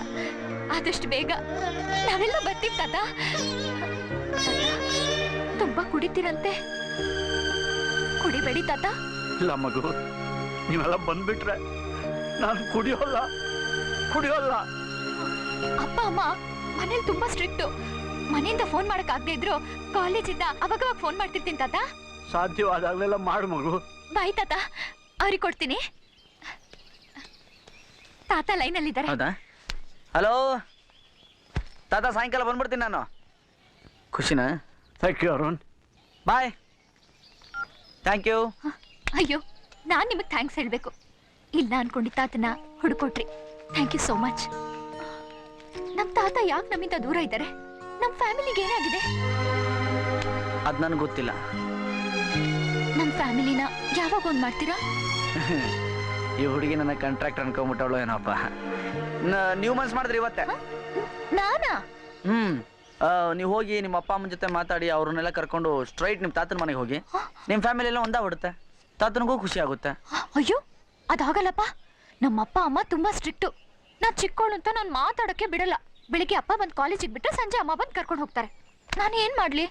ಆದಷ್ಟು ಬೇಗ ನಾವೆಲ್ಲ ಬರ್ತೀವಿ ತಾತ. ತುಂಬಾ ಕುಡಿತೀರಂತೆ, ಕುಡಿಬೇಡಿ ತಾತ. ಇಲ್ಲ ಮಗು, ನೀವೆಲ್ಲ ಬಂದ್ಬಿಟ್ರೆ ನಾನು ಕುಡಿಯೋಲ್ಲ. ಅಪ್ಪ ಅಮ್ಮ ಮನೇಲಿ ತುಂಬಾ ಸ್ಟ್ರಿಕ್ಟು. ಮನೆಯಿಂದ ಫೋನ್ ಮಾಡಕ್ ಆಗದೆ ಇದ್ರು ಕಾಲೇಜಿಂದ ಅವಾಗ ಫೋನ್ ಮಾಡ್ತಿರ್ತೀನಿ ತಾತ. ಸಾಧ್ಯವಾದಾಗಲೆಲ್ಲ ಮಾಡು ಮಗು. ಬಾಯ್ ತಾತ, ಅವ್ರಿಗೆ ಕೊಡ್ತೀನಿ. ತಾತ ಲೈನಲ್ಲಿ ಇದ್ದಾರೆ. ಹೌದಾ? ಹಲೋ ತಾತ, ಸಾಯಂಕಾಲ ಬಂದ್ಬಿಡ್ತೀನಿ ನಾನು. ಖುಷಿನಾ? Thank you Arun. Bye. Thank you. ಅಯ್ಯೋ, ನಾನ್ ನಿಮಗ್ ಥ್ಯಾಂಕ್ಸ್ ಹೇಳ್ಬೇಕು. ಇಲ್ಲ ಅನ್ಕೊಂಡಿ ತಾತನ ಹುಡ್ಕೊಟ್ರಿ. Thank you so much. ನಮ್ ತಾತ ಯಾಕೆ ನಮ್ಮಿಂದ ದೂರ ಇದ್ದಾರೆ? ನಮ್ ಫ್ಯಾಮಿಲಿಗೆ ಏನಾಗಿದೆ? ಅದ್ ನನ್ಗೆ ಗೊತ್ತಿಲ್ಲ. ನಮ್ ಫ್ಯಾಮಿಲಿನ ಯಾವಾಗ ಒಂದ್ ಮಾಡ್ತೀರಾ? ಈ ಹುಡುಗಿ ನನ್ನ ಕಾಂಟ್ರಾಕ್ಟ್ ಅನ್ಕೊಂಡ್ಬಿಟ್ಟವಳು ಏನಪ್ಪ. ನೀವು ಮನ್ಸು ಮಾಡಿದ್ರಿ ಇವತ್ತೆ? ನಾನಾ? ನೀವು ಹೋಗಿ ನಿಮ್ಮ ಅಪ್ಪ ಅಮ್ಮನ ಜೊತೆ ಮಾತಾಡಿ ಅವ್ರನ್ನೆಲ್ಲ ಕರ್ಕೊಂಡು ಸ್ಟ್ರೈಟ್ ನಿಮ್ಮ ತಾತನ ಮನೆಗೆ ಹೋಗಿ. ನಿಮ್ಮ ಫ್ಯಾಮಿಲಿ ಎಲ್ಲ ಒಂದಾಗ್ಬಿಡುತ್ತೆ. ತಾತನಿಗೂ ಖುಷಿ ಆಗುತ್ತೆ. ಅಯ್ಯೋ, ಅದಾಗಲ್ಲಪ್ಪ. ನಮ್ಮ ಅಪ್ಪ ಅಮ್ಮ ತುಂಬಾ ಸ್ಟ್ರಿಕ್ಟು. ನಾನ್ ಚಿಕ್ಕವಳು ಅಂತ ನಾನು ಮಾತಾಡಕ್ಕೆ ಬಿಡಲ್ಲ. ಬೆಳಿಗ್ಗೆ ಅಪ್ಪ ಬಂದು ಕಾಲೇಜಿಗೆ ಬಿಟ್ಟರೆ ಸಂಜೆ ಅಮ್ಮ ಬಂದು ಕರ್ಕೊಂಡು ಹೋಗ್ತಾರೆ. ನಾನು ಏನ್ ಮಾಡ್ಲಿ?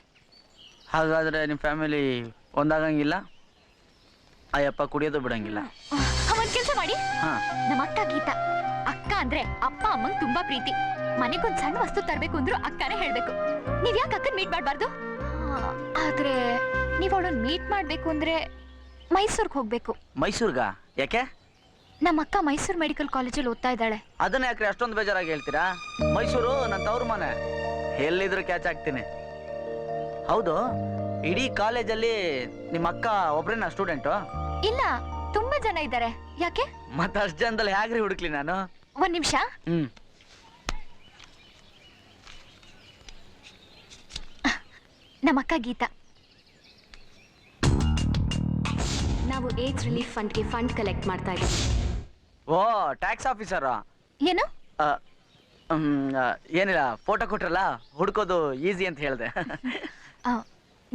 ಹಾಗಾದ್ರೆ ನಿಮ್ಮ ಫ್ಯಾಮಿಲಿ ಒಂದಾಗಂಗಿಲ್ಲ, ಅಯ್ಯಪ್ಪ ಕುಡಿಯೋದು ಬಿಡಂಗಿಲ್ಲ. ಒಂದ್ ಕೆಲಸ ಮಾಡಿ, ನಮ್ಮ ಅಕ್ಕ ಗೀತಾ. ಅಕ್ಕ ಅಂದ್ರೆ ಅಪ್ಪ ಅಮ್ಮಂಗ್ ತುಂಬಾ ಪ್ರೀತಿ. ಮನೆಗೊಂದ್ ಸಣ್ಣ ವಸ್ತು ತರ್ಬೇಕು ಅಂದ್ರು ಅಕ್ಕನೇ ಹೇಳ್ಬೇಕು. ನೀವ್ ಯಾಕೆ ಅಕ್ಕನ್ ಮೀಟ್ ಮಾಡ್ಬಾರ್ದು? ಆದ್ರೆ ನೀವ್ ಅವಳನ್ನ ಮೀಟ್ ಮಾಡ್ಬೇಕು ಅಂದ್ರೆ ಮೈಸೂರ್ಗೆ ಹೋಗ್ಬೇಕು. ಮೈಸೂರ್ಗ? ಯಾಕೆ? ನಮ್ಮ ಅಕ್ಕ ಮೈಸೂರು ಮೆಡಿಕಲ್ ಕಾಲೇಜಲ್ಲಿ ಓದ್ತಾ ಇದ್ದಾಳೆ. ಅದನ್ನ ಯಾಕ್ರಿ ಅಷ್ಟೊಂದು ಬೇಜಾರಾಗಿ ಹೇಳ್ತೀರಾ? ಮೈಸೂರು ನನ್ನ ತವ್ರ ಮನೆ, ಎಲ್ಲಿದ್ರು ಕ್ಯಾಚ್ ಆಗ್ತೀನಿ. ಹೌದು, ಇಡೀ ಕಾಲೇಜಲ್ಲಿ ನಿಮ್ಮ ಅಕ್ಕ ಒಬ್ರೇನಾ ಸ್ಟೂಡೆಂಟು? ಇಲ್ಲ, ತುಂಬಾ ಜನ ಇದ್ದಾರೆ. ಯಾಕೆ? ಮತ್ತೆ ಅಷ್ಟು ಜನದಲ್ಲಿ ಹೇಗ್ರಿ ಹುಡುಕ್ಲಿ ನಾನು? ಒಂದ್ ನಿಮಿಷ. ನಮ್ಮ ಅಕ್ಕ ಗೀತಾ. ನಾವು ಏಜ್ ರಿಲೀಫ್ ಫಂಡ್ಗೆ ಫಂಡ್ ಕಲೆಕ್ಟ್ ಮಾಡ್ತಾ ಇದ್ದೀವಿ. ಓ, ಟ್ಯಾಕ್ಸ್ ಆಫೀಸರಾ? ಏನು? ಏನಿಲ್ಲ, ಫೋಟೋ ಕೊಟ್ರಲ್ಲ, ಹುಡ್ಕೋದು ಈಸಿ ಅಂತ ಹೇಳಿದೆ.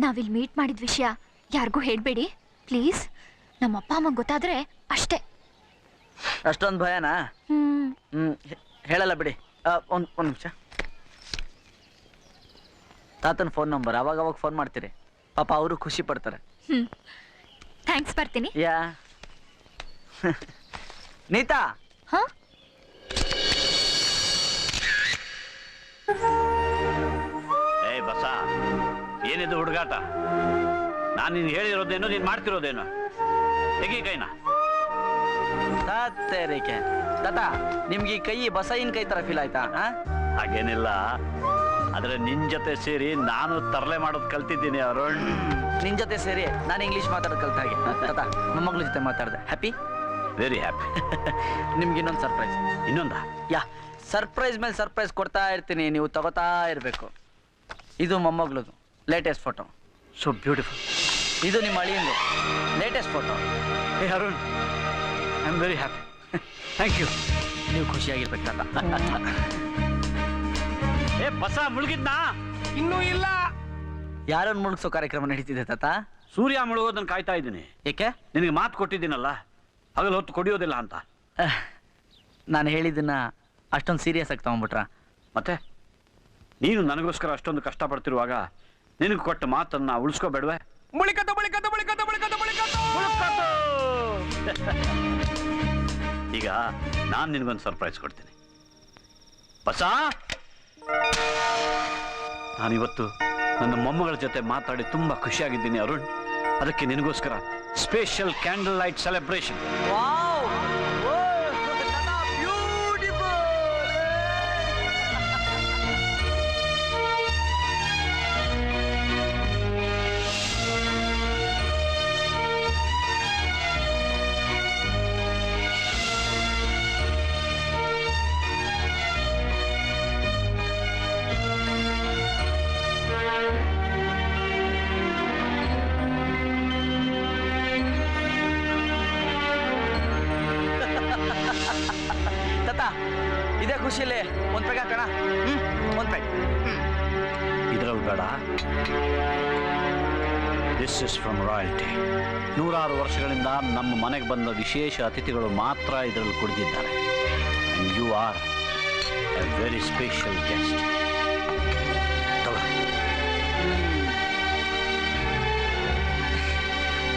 ನಾವಿಲ್ಲಿ ಮೀಟ್ ಮಾಡಿದ ವಿಷಯ ಯಾರಿಗೂ ಹೇಳ್ಬೇಡಿ ಪ್ಲೀಸ್. ನಮ್ಮ ಅಪ್ಪ ಅಮ್ಮ ಗೊತ್ತಾದ್ರೆ ಅಷ್ಟೇ. ಅಷ್ಟೊಂದು ಭಯನಾ? ಹೇಳಲ್ಲ ಬಿಡಿ. ಒಂದು ನಿಮಿಷ. ತಾತನ ಫೋನ್ ನಂಬರ್, ಅವಾಗ ಫೋನ್ ಮಾಡ್ತೀರಿ, ಪಾಪ ಅವರು ಖುಷಿ ಪಡ್ತಾರೆ. ಥ್ಯಾಂಕ್ಸ್, ಬರ್ತೀನಿ. ಯಾ ನೀತಾ ಹಾ? ಏಯ್ ಬಸ, ಏನಿದು ಹುಡುಗಾಟ? ನಾನು ನೀನು ಹೇಳಿರೋದೇನು, ನೀನು ಮಾಡ್ತಿರೋದೇನು? ತೆಗಿ ಕೈನ. ತತ್ತೇರಿಕೆ ತಾತ, ನಿಮ್ಗೆ ಈ ಕೈ ಬಸೈನ್ ಕೈ ತರ ಫೀಲ್ ಆಯ್ತಾ? ಹಾಗೇನಿಲ್ಲ, ಆದ್ರೆ ನಿನ್ ಜೊತೆ ಸೇರಿ ನಾನು ತರಲೆ ಮಾಡೋದು ಕಲ್ತಿದ್ದೀನಿ ಅರುಣ್. ನಿನ್ ಜೊತೆ ಸೇರಿ ನಾನು ಇಂಗ್ಲಿಷ್ ಮಾತಾಡೋದು ಕಲ್ತಾಗೆ. ತಾತ, ಮೊಮ್ಮಗಳ ಜೊತೆ ಮಾತಾಡ್ದೆ. ಹ್ಯಾಪಿ? Very happy. ನಿಮ್ಗೆ ಇನ್ನೊಂದು ಸರ್ಪ್ರೈಸ್. ಇನ್ನೊಂದ? ಯಾ, ಸರ್ಪ್ರೈಸ್ ಮೇಲೆ ಸರ್ಪ್ರೈಸ್ ಕೊಡ್ತಾ ಇರ್ತೀನಿ, ನೀವು ತಗೋತಾ ಇರಬೇಕು. ಇದು ಮೊಮ್ಮಗಳದು ಲೇಟೆಸ್ಟ್ ಫೋಟೋ. So beautiful. ಇದು ನಿಮ್ಮ ಅಳಿಯಂದು latest photo. Hey Arun, I am very happy. Thank you. ನೀವು ಖುಷಿಯಾಗಿರ್ಬೇಕು ತಾತ. ಏ ಬಸ, ಮುಳುಗಿದ್ನಾ? ಇನ್ನೂ ಇಲ್ಲ. ಯಾರನ್ನು ಮುಳುಗ್ಸೋ ಕಾರ್ಯಕ್ರಮ ನಡೀತಿದೆ ತಾತ? ಸೂರ್ಯ ಮುಳುಗೋದನ್ನು ಕಾಯ್ತಾ ಇದ್ದೀನಿ. ಏಕೆ? ನಿನಗೆ ಮಾತು ಕೊಟ್ಟಿದ್ದೀನಲ್ಲ, ಹಗಲು ಹೊತ್ತು ಕೊಡಿಯೋದಿಲ್ಲ ಅಂತ. ನಾನು ಹೇಳಿದ್ದನ್ನ ಅಷ್ಟೊಂದು ಸೀರಿಯಸ್ ಆಗಿ ತಗೊಂಡ್ಬಿಟ್ರ? ಮತ್ತೆ ನೀನು ನನಗೋಸ್ಕರ ಅಷ್ಟೊಂದು ಕಷ್ಟಪಡ್ತಿರುವಾಗ ನಿನಗೆ ಕೊಟ್ಟ ಮಾತನ್ನ ಉಳಿಸ್ಕೋಬೇಡ್ವೆ? ಮುಳಿಕತ ಮುಳಿಕತ ಮುಳಿಕತ ಮುಳಿಕತ ಮುಳಿಕತ. ಈಗ ನಾನು ನಿನಗೊಂದು ಸರ್ಪ್ರೈಸ್ ಕೊಡ್ತೀನಿ ಬಸ. ನಾನಿವತ್ತು ನನ್ನ ಮೊಮ್ಮಗಳ ಜೊತೆ ಮಾತಾಡಿ ತುಂಬಾ ಖುಷಿಯಾಗಿದ್ದೀನಿ ಅರುಣ್. ಅದಕ್ಕೆ ನಿನಗೋಸ್ಕರ ಸ್ಪೆಷಲ್ ಕ್ಯಾಂಡಲ್ ಲೈಟ್ ಸೆಲೆಬ್ರೇಷನ್. ಇದೇ ಖುಷಿಯಲ್ಲಿ ಒಂದ್ ಪೆಗ್ ಹಾಕೋಣ. ಒಂದ್ ಪೆಗ್. ಇದರಲ್ಲಿ ಬೇಡ. This is from royalty. 100 ವರ್ಷಗಳಿಂದ ನಮ್ಮ ಮನೆಗೆ ಬಂದ ವಿಶೇಷ ಅತಿಥಿಗಳು ಮಾತ್ರ ಇದರಲ್ಲಿ ಕುಡಿದಿದ್ದಾರೆ. And you are a very special guest.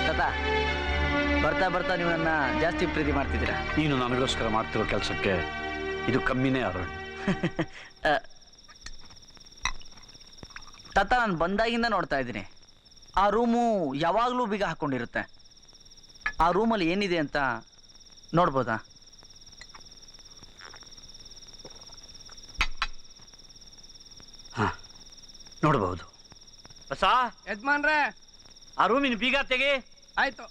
ತಾತ, ಬರ್ತಾ ಬರ್ತಾ ನೀವು ನನ್ನ ಜಾಸ್ತಿ ಪ್ರೀತಿ ಮಾಡ್ತಿದ್ದೀರಾ. ನೀನು ನನಗೋಸ್ಕರ ಮಾಡ್ತಿರೋ ಕೆಲಸಕ್ಕೆ ಇದು ಕಮ್ಮಿನೇ ಅರುಣ್. ತಾತ, ನಾನು ಬಂದಾಗಿಂದ ನೋಡ್ತಾ ಇದ್ದೀನಿ, ಆ ರೂಮು ಯಾವಾಗಲೂ ಬೀಗ ಹಾಕೊಂಡಿರುತ್ತೆ. ಆ ರೂಮಲ್ಲಿ ಏನಿದೆ ಅಂತ ನೋಡ್ಬೋದಾ? ಹಾ, ನೋಡಬಹುದು. ಬಸ, ಯಜಮಾನ್ರೆ, ಆ ರೂಮಿನ ಬೀಗ ತೆಗೆ. ಆಯ್ತು.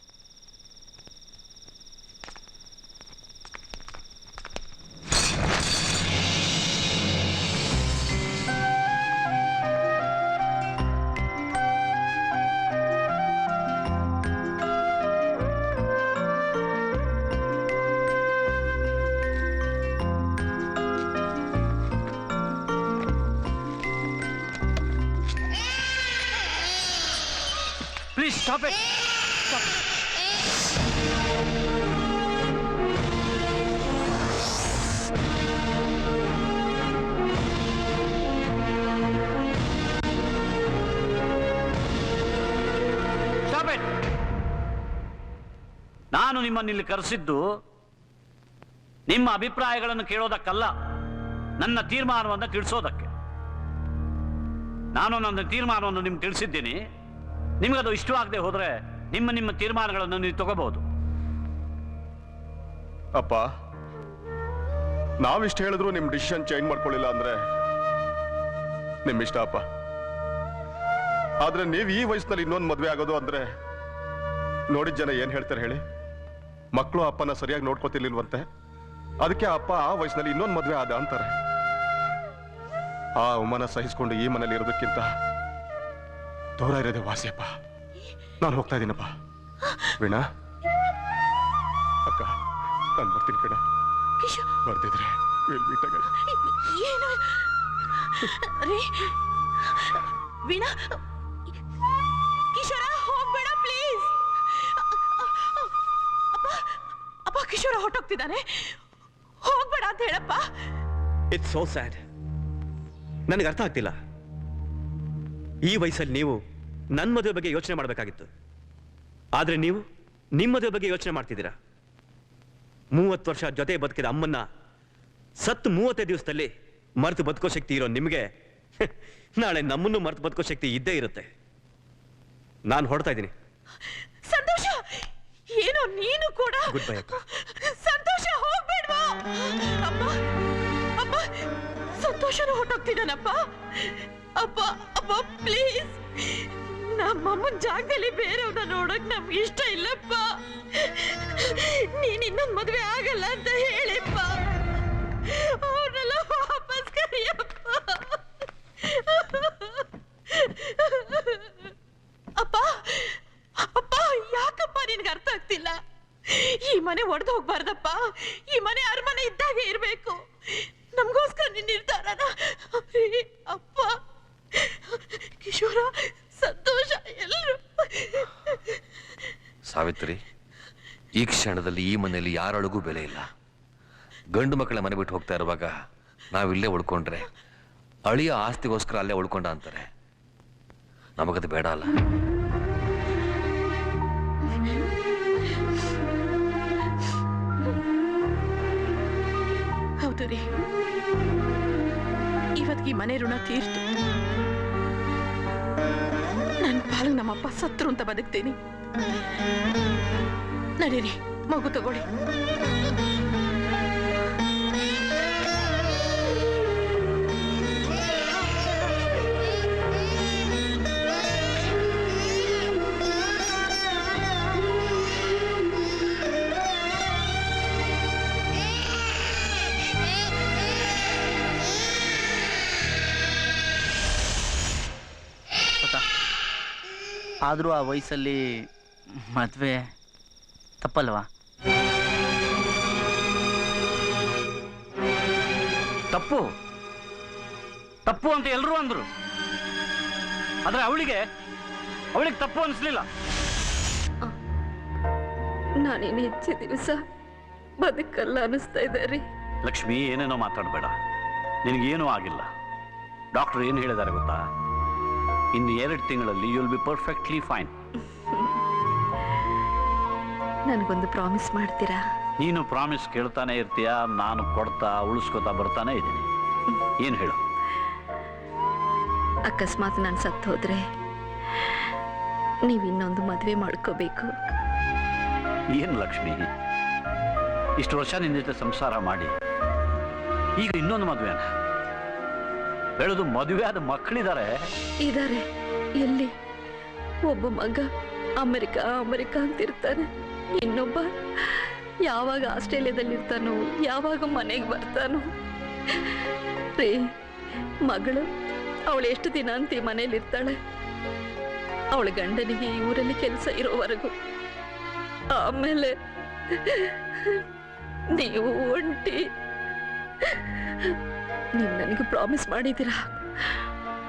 Please stop it. Stop it. Stop it. ನಾನು ನಿಮ್ಮನ್ನಿಲ್ಲಿ ಕರೆಸಿದ್ದು ನಿಮ್ಮ ಅಭಿಪ್ರಾಯಗಳನ್ನು ಕೇಳೋದಕ್ಕಲ್ಲ, ನನ್ನ ತೀರ್ಮಾನವನ್ನು ತಿಳಿಸೋದಕ್ಕೆ. ನಾನು ನನ್ನ ತೀರ್ಮಾನವನ್ನು ನಿಮ್ಗೆ ತಿಳಿಸಿದ್ದೀನಿ. ನಿಮಗದು ಇಷ್ಟವಾಗದೆ ಹೋದ್ರೆ ನಿಮ್ಮ ತೀರ್ಮಾನಗಳನ್ನು ನೀವು ತಗೋಬಹುದು. ಅಪ್ಪ, ನಾವಿಷ್ಟು ಹೇಳಿದ್ರು ನಿಮ್ ಡಿಸಿಷನ್ ಚೇಂಜ್ ಮಾಡ್ಕೊಳ್ಳಿಲ್ಲ ಅಂದ್ರೆ ನಿಮ್ ಇಷ್ಟ ಅಪ್ಪ. ಆದ್ರೆ ನೀವು ಈ ವಯಸ್ಸಿನಲ್ಲಿ ಇನ್ನೊಂದು ಮದ್ವೆ ಆಗೋದು ಅಂದ್ರೆ ನೋಡಿದ ಜನ ಏನ್ ಹೇಳ್ತಾರೆ ಹೇಳಿ? ಮಕ್ಕಳು ಅಪ್ಪನ ಸರಿಯಾಗಿ ನೋಡ್ಕೋತಿರ್ಲಿಲ್ವಂತೆ, ಅದಕ್ಕೆ ಅಪ್ಪ ಆ ವಯಸ್ಸಿನಲ್ಲಿ ಇನ್ನೊಂದು ಮದ್ವೆ ಆದ ಅಂತಾರೆ. ಆ ಅವಮಾನ ಸಹಿಸ್ಕೊಂಡು ಈ ಮನೇಲಿ ಇರೋದಕ್ಕಿಂತ ದೂರ ಇರೋದೇ ವಾಸಿಯಪ್ಪ. ನಾನು ಹೋಗ್ತಾ ಇದ್ದೀನಪ್ಪ. ವೀಣಾ ಅಕ್ಕ, ನಾನು ಬರ್ತೀನಿ ಕಣ. ಬರ್ತಿದ್ರೆ ವೀಣಾ, ಕಿಶೋರ ಹೋಗ್ಬೇಡ ಪ್ಲೀಸ್. ಅಪ್ಪ ಅಪ್ಪ, ಕಿಶೋರ ಹೊಟ್ಟೋಗ್ತಿದ್ದಾನೆ, ಹೋಗ್ಬೇಡ ಅಂತ ಹೇಳಪ್ಪ. It's so sad. ನನಗೆ ಅರ್ಥ ಆಗ್ತಿಲ್ಲ. ಈ ವಯಸ್ಸಲ್ಲಿ ನೀವು ನನ್ನ ಮದುವೆ ಬಗ್ಗೆ ಯೋಚನೆ ಮಾಡಬೇಕಾಗಿತ್ತು, ಆದ್ರೆ ನೀವು ನಿಮ್ಮದೇ ಬಗ್ಗೆ ಯೋಚನೆ ಮಾಡ್ತಿದ್ದೀರಾ? 30 ವರ್ಷ ಜೊತೆ ಬದುಕಿದ ಅಮ್ಮನ್ನ ಸತ್ತು 35 ದಿವಸದಲ್ಲಿ ಮರೆತು ಬದುಕೋ ಶಕ್ತಿ ಇರೋ ನಿಮಗೆ ನಾಳೆ ನಮ್ಮನ್ನು ಮರೆತು ಬದುಕೋ ಶಕ್ತಿ ಇದ್ದೇ ಇರುತ್ತೆ. ನಾನು ಹೊರಡ್ತಾ ಇದ್ದೀನಿ. ಸಂತೋಷ, ಏನೋ ನೀನು ಕೂಡ. ಗುಡ್ ಬೈ ಅಕ್ಕ. ಸಂತೋಷ, ಹೋಗ್ಬೇಡ್ವಾ? ಅಪ್ಪ ಅಪ್ಪ, ಸಂತೋಷನ ಹೊಟ್ಟೋಗ್ತಿದ್ದಾನಪ್ಪ. ಅಪ್ಪ ಅಪ್ಪ ಪ್ಲೀಸ್, ನಮ್ಮಮ್ಮನ ಜಾಗದಲ್ಲಿ ಬೇರೆಯವ್ರನ್ನ ನೋಡಕ್ ನಮ್ಗೆ ಇಷ್ಟ ಇಲ್ಲಪ್ಪ. ನೀನ್ ಇನ್ನೊಂದು ಮದುವೆ ಆಗಲ್ಲ ಅಂತ ಹೇಳಿಪ್ಪ. ಅವ್ರನ್ನೆಲ್ಲ ವಾಪಸ್ ಕರಿಯಪ್ಪ. ಅಪ್ಪ ಅಪ್ಪ, ಯಾಕಪ್ಪ ನಿನ್ಗೆ ಅರ್ಥ ಆಗ್ತಿಲ್ಲ? ಈ ಮನೆ ಒಡೆದು ಹೋಗ್ಬಾರ್ದಪ್ಪ. ಈ ಮನೆ ಅರಮನೆ ಇದ್ದಾಗೆ ಇರ್ಬೇಕು. ನಮಗೋಸ್ಕರ ನಿನ್ನ ನಿರ್ಧಾರನ ಅಪ್ಪ. ಕಿಶೋರ, ಸಂತೋಷ, ಎಲ್ಲರೂ. ಸಾವಿತ್ರಿ, ಈ ಕ್ಷಣದಲ್ಲಿ ಈ ಮನೆಯಲ್ಲಿ ಯಾರೊಳಗೂ ಬೆಲೆ ಇಲ್ಲ. ಗಂಡು ಮಕ್ಕಳ ಮನೆ ಬಿಟ್ಟು ಹೋಗ್ತಾ ಇರುವಾಗ ನಾವಿಲ್ಲೇ ಉಳ್ಕೊಂಡ್ರೆ ಅಳಿಯ ಆಸ್ತಿಗೋಸ್ಕರ ಅಲ್ಲೇ ಉಳ್ಕೊಂಡ ಅಂತಾರೆ. ನಮಗದು ಬೇಡ ಅಲ್ಲ. ಹೌದು ರೀ, ಇವತ್ತಿಗೆ ಈ ಮನೆ ಋಣ ತೀರ್ತು. ನನ್ನ ಪಾಲಿಗೆ ನಮ್ಮಪ್ಪ ಸತ್ರು ಅಂತ ಬದುಕ್ತೀನಿ. ನಡೀರಿ, ಮಗು ತಗೊಳ್ಳಿ. ಆದರೂ ಆ ವಯಸ್ಸಲ್ಲಿ ಮದುವೆ ತಪ್ಪಲ್ವಾ? ತಪ್ಪು ತಪ್ಪು ಅಂತ ಎಲ್ಲರೂ ಅಂದ್ರು. ಆದ್ರೆ ಅವಳಿಗೆ ತಪ್ಪು ಅನಿಸ್ಲಿಲ್ಲ. ನಾನೇನು ಹೆಚ್ಚು ದಿವಸ ಬದುಕಲ್ಲ ಅನಿಸ್ತಾ ಇದೆ ರೀ. ಲಕ್ಷ್ಮಿ, ಏನೇನೋ ಮಾತಾಡಬೇಡ. ನಿನಗೇನೂ ಆಗಿಲ್ಲ. ಡಾಕ್ಟರ್ ಏನು ಹೇಳಿದ್ದಾರೆ ಗೊತ್ತಾ? ಇನ್ನು 2 ತಿಂಗಳಲ್ಲಿ you will be perfectly fine. ನನಗೊಂದು ಪ್ರಾಮಿಸ್ ಮಾಡ್ತೀರಾ? ನೀನು ಪ್ರಾಮಿಸ್ ಕೇಳ್ತಾನೆ ಇರ್ತೀಯ, ನಾನು ಕೊಡ್ತಾ ಉಳಿಸ್ಕೊತಾ ಬರ್ತಾನೆ ಇದ್ದೀನಿ. ಏನು ಹೇಳು? ಅಕಸ್ಮಾತ್ ನಾನು ಸತ್ತು ಹೋದ್ರೆ ನೀವು ಇನ್ನೊಂದು ಮದುವೆ ಮಾಡ್ಕೋಬೇಕು. ಏನು ಲಕ್ಷ್ಮಿ, ಇಷ್ಟು ವರ್ಷ ನಿನ್ನ ಜೊತೆ ಸಂಸಾರ ಮಾಡಿ ಈಗ ಇನ್ನೊಂದು ಮದುವೆನ? ಹೇಳೋದು ಮದುವೆ ಆದ ಮಕ್ಕಳಿದ್ದಾರೆ. ಇದಾರೆ. ಎಲ್ಲಿ? ಒಬ್ಬ ಮಗ ಅಮೆರಿಕ ಅಂತಿರ್ತಾನೆ, ಇನ್ನೊಬ್ಬ ಯಾವಾಗ ಆಸ್ಟ್ರೇಲಿಯಾದಲ್ಲಿ ಇರ್ತಾನೋ, ಯಾವಾಗ ಮನೆಗೆ ಬರ್ತಾನೋ. ರೀ, ಮಗಳು ಅವಳು ಎಷ್ಟು ದಿನ ಅಂತ ಈ ಮನೇಲಿ ಇರ್ತಾಳೆ? ಅವಳ ಗಂಡನಿಗೆ ಈ ಊರಲ್ಲಿ ಕೆಲಸ ಇರೋವರೆಗೂ. ಆಮೇಲೆ ನೀವು ಒಂಟಿ. ನೀವು ನನಗೆ ಪ್ರಾಮಿಸ್ ಮಾಡಿದ್ದೀರಾ,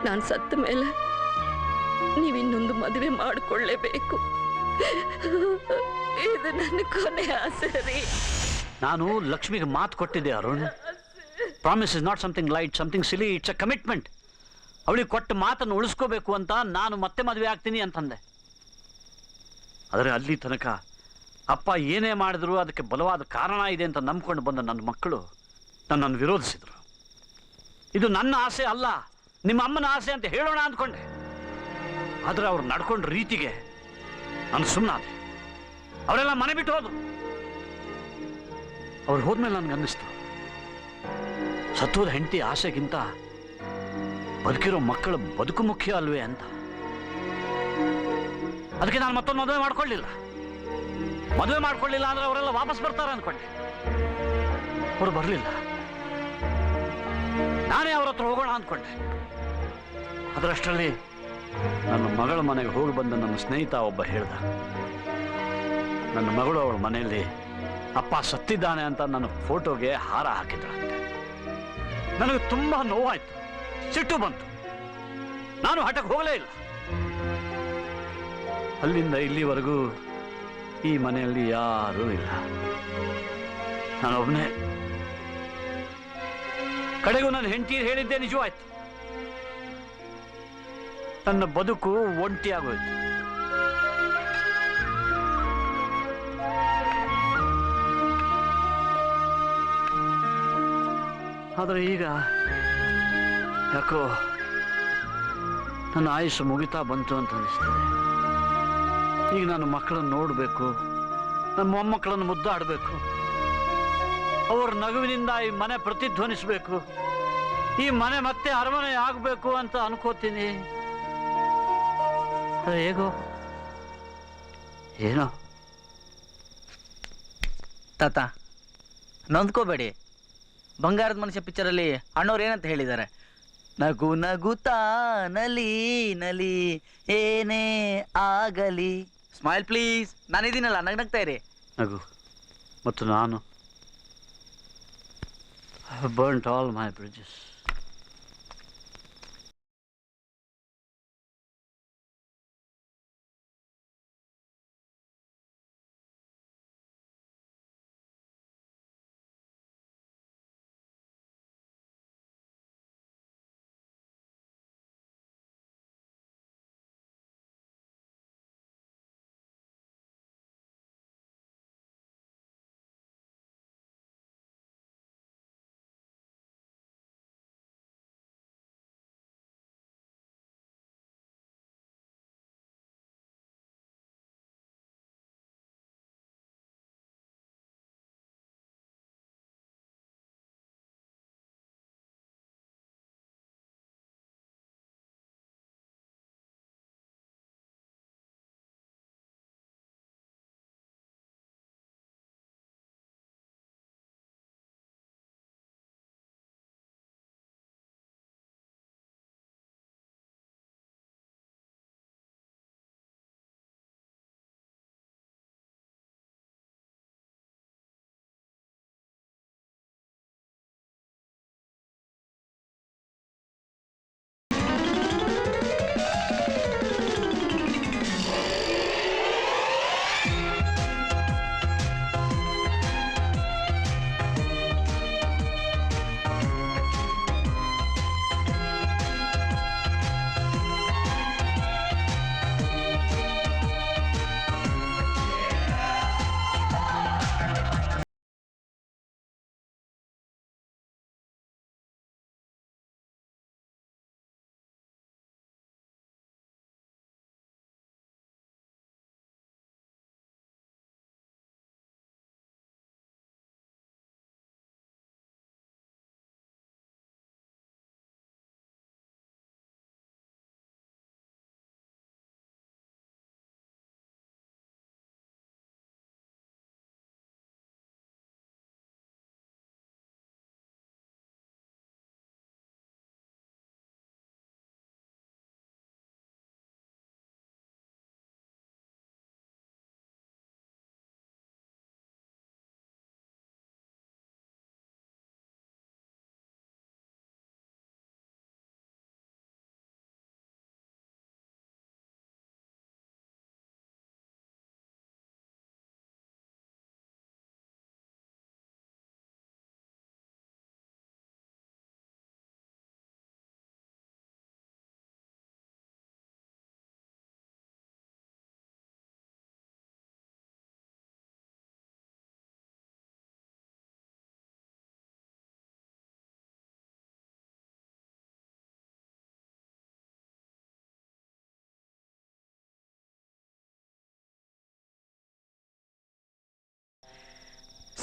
ನಾನು ಸತ್ತ ಮೇಲೆ ನೀವು ಇನ್ನೊಂದು ಮದುವೆ ಮಾಡಿಕೊಳ್ಳೇಬೇಕು. ಇದು ನನ್ನ ಕೊನೆ ಆಸೆ ರೀ. ನಾನು ಲಕ್ಷ್ಮಿಗೆ ಮಾತು ಕೊಟ್ಟಿದ್ದೆ Arun. Promise is not something light, something silly. It's a commitment. ಅವಳಿಗೆ ಕೊಟ್ಟ ಮಾತನ್ನು ಉಳಿಸ್ಕೋಬೇಕು ಅಂತ ನಾನು ಮತ್ತೆ ಮದುವೆ ಆಗ್ತೀನಿ ಅಂತಂದೆ. ಆದರೆ ಅಲ್ಲಿ ತನಕ ಅಪ್ಪ ಏನೇ ಮಾಡಿದ್ರು ಅದಕ್ಕೆ ಬಲವಾದ ಕಾರಣ ಇದೆ ಅಂತ ನಂಬ್ಕೊಂಡು ಬಂದ ನನ್ನ ಮಕ್ಕಳು ನನ್ನನ್ನು ವಿರೋಧಿಸಿದ್ರು. ಇದು ನನ್ನ ಆಸೆ ಅಲ್ಲ, ನಿಮ್ಮ ಅಮ್ಮನ ಆಸೆ ಅಂತ ಹೇಳೋಣ ಅಂದ್ಕೊಂಡೆ. ಆದರೆ ಅವ್ರು ನಡ್ಕೊಂಡ ರೀತಿಗೆ ನಾನು ಸುಮ್ಮನಾದೆ. ಅವರೆಲ್ಲ ಮನೆ ಬಿಟ್ಟು ಹೋದ್ರು. ಅವ್ರು ಹೋದ್ಮೇಲೆ ನನ್ಗನ್ನಿಸ್ತು, ಸತ್ತೋದ ಹೆಂಡತಿ ಆಸೆಗಿಂತ ಬದುಕಿರೋ ಮಕ್ಕಳ ಬದುಕು ಮುಖ್ಯ ಅಲ್ವೇ ಅಂತ. ಅದಕ್ಕೆ ನಾನು ಮತ್ತೊಂದು ಮದುವೆ ಮಾಡ್ಕೊಳ್ಳಿಲ್ಲ. ಮದುವೆ ಮಾಡ್ಕೊಳ್ಳಿಲ್ಲ ಅಂದ್ರೆ ಅವರೆಲ್ಲ ವಾಪಸ್ ಬರ್ತಾರೆ ಅಂದ್ಕೊಂಡೆ. ಅವ್ರು ಬರಲಿಲ್ಲ. ನಾನೇ ಅವ್ರ ಹತ್ರ ಹೋಗೋಣ ಅಂದ್ಕೊಂಡೆ. ಅದರಷ್ಟರಲ್ಲಿ ನನ್ನ ಮಗಳ ಮನೆಗೆ ಹೋಗಿ ಬಂದ ನನ್ನ ಸ್ನೇಹಿತ ಒಬ್ಬ ಹೇಳ್ದ, ನನ್ನ ಮಗಳು ಅವಳ ಮನೆಯಲ್ಲಿ ಅಪ್ಪ ಸತ್ತಿದ್ದಾನೆ ಅಂತ ನನ್ನ ಫೋಟೋಗೆ ಹಾರ ಹಾಕಿದ್ರಂತೆ. ನನಗೆ ತುಂಬಾ ನೋವಾಯ್ತು, ಸಿಟ್ಟು ಬಂತು. ನಾನು ಹಠಕ್ಕೆ ಹೋಗಲೇ ಇಲ್ಲ. ಅಲ್ಲಿಂದ ಇಲ್ಲಿವರೆಗೂ ಈ ಮನೆಯಲ್ಲಿ ಯಾರೂ ಇಲ್ಲ, ನಾನೊಬ್ಬನೇ. ಕಡೆಗೂ ನನ್ನ ಹೆಂಡತಿ ಹೇಳಿದ್ದೆ ನಿಜವಾಯ್ತು. ನನ್ನ ಬದುಕು ಒಂಟಿಯಾಗೋಯ್ತು. ಆದರೆ ಈಗ ಯಾಕೋ ನನ್ನ ಆಯುಷ್ಯ ಮುಗಿತಾ ಬಂತು ಅಂತ ಅನಿಸ್ತದೆ. ಈಗ ನಾನು ಮಕ್ಕಳನ್ನು ನೋಡಬೇಕು, ನನ್ನ ಮೊಮ್ಮಕ್ಕಳನ್ನು ಮುದ್ದಾಡಬೇಕು, ಅವ್ರ ನಗುವಿನಿಂದ ಈ ಮನೆ ಪ್ರತಿಧ್ವನಿಸಬೇಕು, ಈ ಮನೆ ಮತ್ತೆ ಅರಮನೆ ಆಗಬೇಕು ಅಂತ ಅನ್ಕೋತೀನಿ. ಹೇಗೋ ಏನೋ. ತಾತ ನೊಂದ್ಕೋಬೇಡಿ. ಬಂಗಾರದ ಮನುಷ್ಯ ಪಿಕ್ಚರಲ್ಲಿ ಅಣ್ಣವ್ರು ಏನಂತ ಹೇಳಿದ್ದಾರೆ? ನಗು ನಗುತ್ತಾ ನಲಿ ನಲಿ ಏನೇ ಆಗಲಿ. Smile please. ನಾನಿದ್ದೀನಲ್ಲ, ನಗ್ನಗ್ತಾ ಇರಿ. ನಗು. ಮತ್ತು ನಾನು I have burnt all my bridges.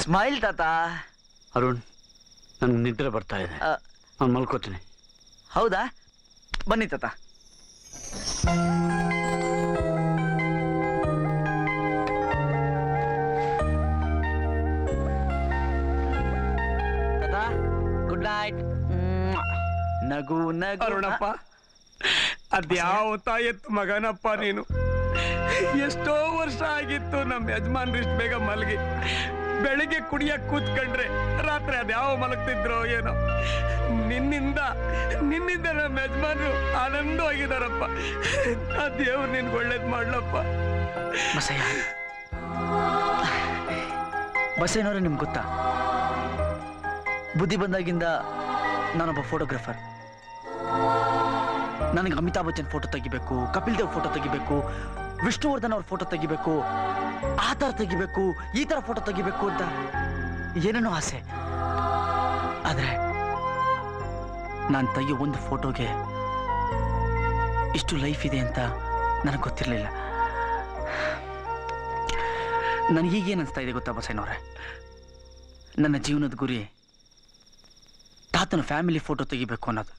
Smile ತಾತ. ಅರುಣ್, ನನ್ಗೆ ನಿದ್ರೆ ಬರ್ತಾ ಇದೆ, ನಾನು ಮಲ್ಕೋತೀನಿ. ಹೌದಾ? ಬನ್ನಿ ತಾತ. ತಾತ ಗುಡ್ ನೈಟ್. ನಗು ನಗು. ಅರುಣಪ್ಪ, ಅದ್ಯಾವ ತಾಯತ್ತು ಮಗನಪ್ಪ ನೀನು. ಎಷ್ಟೋ ವರ್ಷ ಆಗಿತ್ತು ನಮ್ಮ ಯಜಮಾನ್ರು ಇಷ್ಟು ಬೇಗ ಮಲಗಿ. ಬೆಳಿಗ್ಗೆ ಕುಡಿಯಕ್ ಕೂತ್ಕೊಂಡ್ರೆ ರಾತ್ರಿ ಅದ್ಯಾವ ಮಲಗ್ತಿದ್ರು ಏನೋ. ನಿನ್ನಿಂದ ನಮ್ಮ ಯಜಮಾನ್ರು ಆನಂದವಾಗಿದಾರಪ್ಪ. ಆ ದೇವ್ರು ನಿನ್ಗೆ ಒಳ್ಳೇದ್ ಮಾಡ್ಲಪ್ಪ. ಬಸಯ್ಯನವ್ರೆ, ನಿಮ್ಗೆ ಗೊತ್ತಾ, ಬುದ್ಧಿ ಬಂದಾಗಿಂದ ನಾನೊಬ್ಬ ಫೋಟೋಗ್ರಾಫರ್. ನನಗೆ ಅಮಿತಾಬ್ ಬಚ್ಚನ್ ಫೋಟೋ ತೆಗಿಬೇಕು, ಕಪಿಲ್ ದೇವ್ ಫೋಟೋ ತೆಗಿಬೇಕು, ವಿಷ್ಣುವರ್ಧನ್ ಅವ್ರ ಫೋಟೋ ತೆಗಿಬೇಕು, ಆ ಥರ ತೆಗಿಬೇಕು, ಈ ಥರ ಫೋಟೋ ತೆಗಿಬೇಕು ಅಂತ ಏನೇನೋ ಆಸೆ. ಆದರೆ ನಾನು ತೆಗಿಯೋ ಒಂದು ಫೋಟೋಗೆ ಇಷ್ಟು ಲೈಫ್ ಇದೆ ಅಂತ ನನಗೆ ಗೊತ್ತಿರಲಿಲ್ಲ. ನನಗೀಗೇನು ಅನಿಸ್ತಾ ಇದೆ ಗೊತ್ತಾ ಬಸಯ್ಯನವ್ರೆ? ನನ್ನ ಜೀವನದ ಗುರಿ ತಾತನ ಫ್ಯಾಮಿಲಿ ಫೋಟೋ ತೆಗಿಬೇಕು ಅನ್ನೋದು.